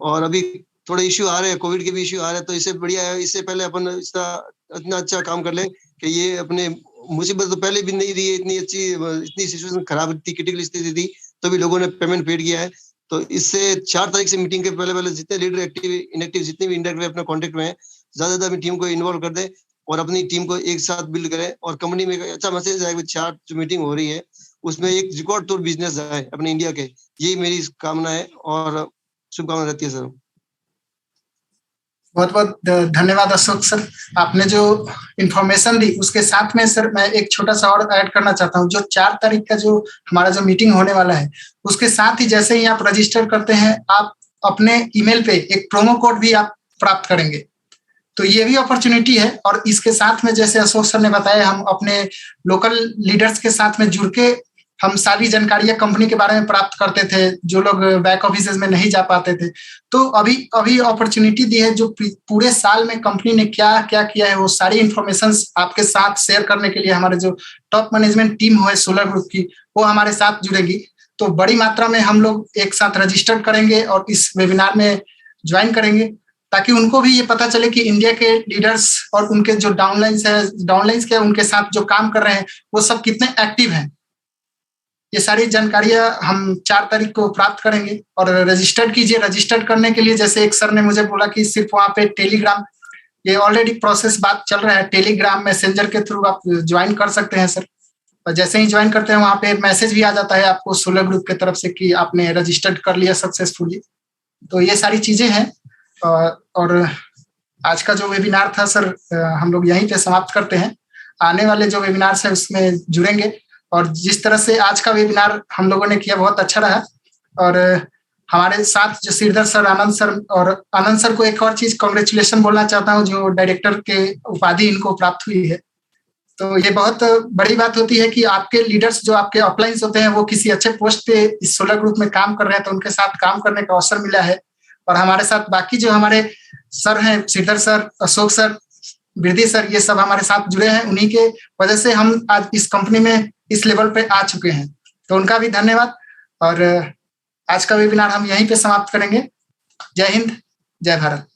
और अभी थोड़े इश्यू आ रहे हैं, कोविड के भी इश्यू आ रहे हैं, तो इससे बढ़िया है, इससे पहले अपन इतना अच्छा काम कर ले कि ये अपने मुसीबत तो पहले भी नहीं रही है इतनी अच्छी, इतनी सिचुएशन खराब थी, क्रिटिकल स्थिति थी, तो भी लोगों ने पेमेंट पेड किया है। तो इससे 4 तारीख से मीटिंग के पहले जितने लीडर एक्टिव इनएक्टिव जितने भी इंडायरेक्ट अपने कॉन्टेक्ट में है, ज्यादा ज्यादा टीम को इन्वॉल्व कर दे और अपनी टीम को एक साथ बिल्ड करे, और कंपनी में अच्छा मैसेज आए। 4 जो मीटिंग हो रही है उसमें एक रिकॉर्ड तोड़ बिजनेस आए अपने इंडिया के, यही मेरी कामना है और शुभकामना रहती है सर।
बहुत बहुत धन्यवाद अशोक सर, आपने जो इन्फॉर्मेशन दी उसके साथ में सर मैं एक छोटा सा और ऐड करना चाहता हूँ। जो 4 तारीख का जो हमारा जो मीटिंग होने वाला है, उसके साथ ही जैसे ही आप रजिस्टर करते हैं, आप अपने ईमेल पे एक प्रोमो कोड भी आप प्राप्त करेंगे, तो ये भी अपॉर्चुनिटी है। और इसके साथ में जैसे अशोक सर ने बताया, हम अपने लोकल लीडर्स के साथ में जुड़ के हम सारी जानकारियां कंपनी के बारे में प्राप्त करते थे, जो लोग बैक ऑफिस में नहीं जा पाते थे। तो अभी अपॉर्चुनिटी दी है, जो पूरे साल में कंपनी ने क्या क्या किया है वो सारी इंफॉर्मेशन आपके साथ शेयर करने के लिए हमारे जो टॉप मैनेजमेंट टीम है सोलर ग्रुप की, वो हमारे साथ जुड़ेगी। तो बड़ी मात्रा में हम लोग एक साथ रजिस्टर करेंगे और इस वेबिनार में ज्वाइन करेंगे, ताकि उनको भी ये पता चले कि इंडिया के लीडर्स और उनके जो डाउनलाइंस के उनके साथ जो काम कर रहे हैं वो सब कितने एक्टिव हैं। ये सारी जानकारियां हम 4 तारीख को प्राप्त करेंगे। और रजिस्टर्ड कीजिए। रजिस्टर्ड करने के लिए जैसे एक सर ने मुझे बोला कि सिर्फ वहाँ पे टेलीग्राम, ये ऑलरेडी प्रोसेस बात चल रहा है, टेलीग्राम मैसेंजर के थ्रू आप ज्वाइन कर सकते हैं सर। और जैसे ही ज्वाइन करते हैं वहाँ पे मैसेज भी आ जाता है आपको सोलर ग्रुप की तरफ से कि आपने रजिस्टर्ड कर लिया सक्सेसफुली। तो ये सारी चीजें हैं। और आज का जो वेबिनार था सर हम लोग यहीं पे समाप्त करते हैं। आने वाले जो वेबिनार है उसमें जुड़ेंगे। और जिस तरह से आज का वेबिनार हम लोगों ने किया बहुत अच्छा रहा। और हमारे साथ जो श्रीधर सर, आनंद सर को एक और चीज कांग्रेचुलेशन बोलना चाहता हूँ, जो डायरेक्टर के उपाधि इनको प्राप्त हुई है। तो ये बहुत बड़ी बात होती है कि आपके लीडर्स जो आपके अपलाइंस होते हैं वो किसी अच्छे पोस्ट पे इस सोलर ग्रुप में काम कर रहे हैं, तो उनके साथ काम करने का अवसर मिला है। और हमारे साथ बाकी जो हमारे सर हैं, श्रीधर सर, अशोक सर, वृद्धि सर, ये सब हमारे साथ जुड़े हैं। उन्हीं के वजह से हम आज इस कंपनी में इस लेवल पे आ चुके हैं, तो उनका भी धन्यवाद। और आज का वेबिनार हम यहीं पे समाप्त करेंगे। जय हिंद, जय भारत।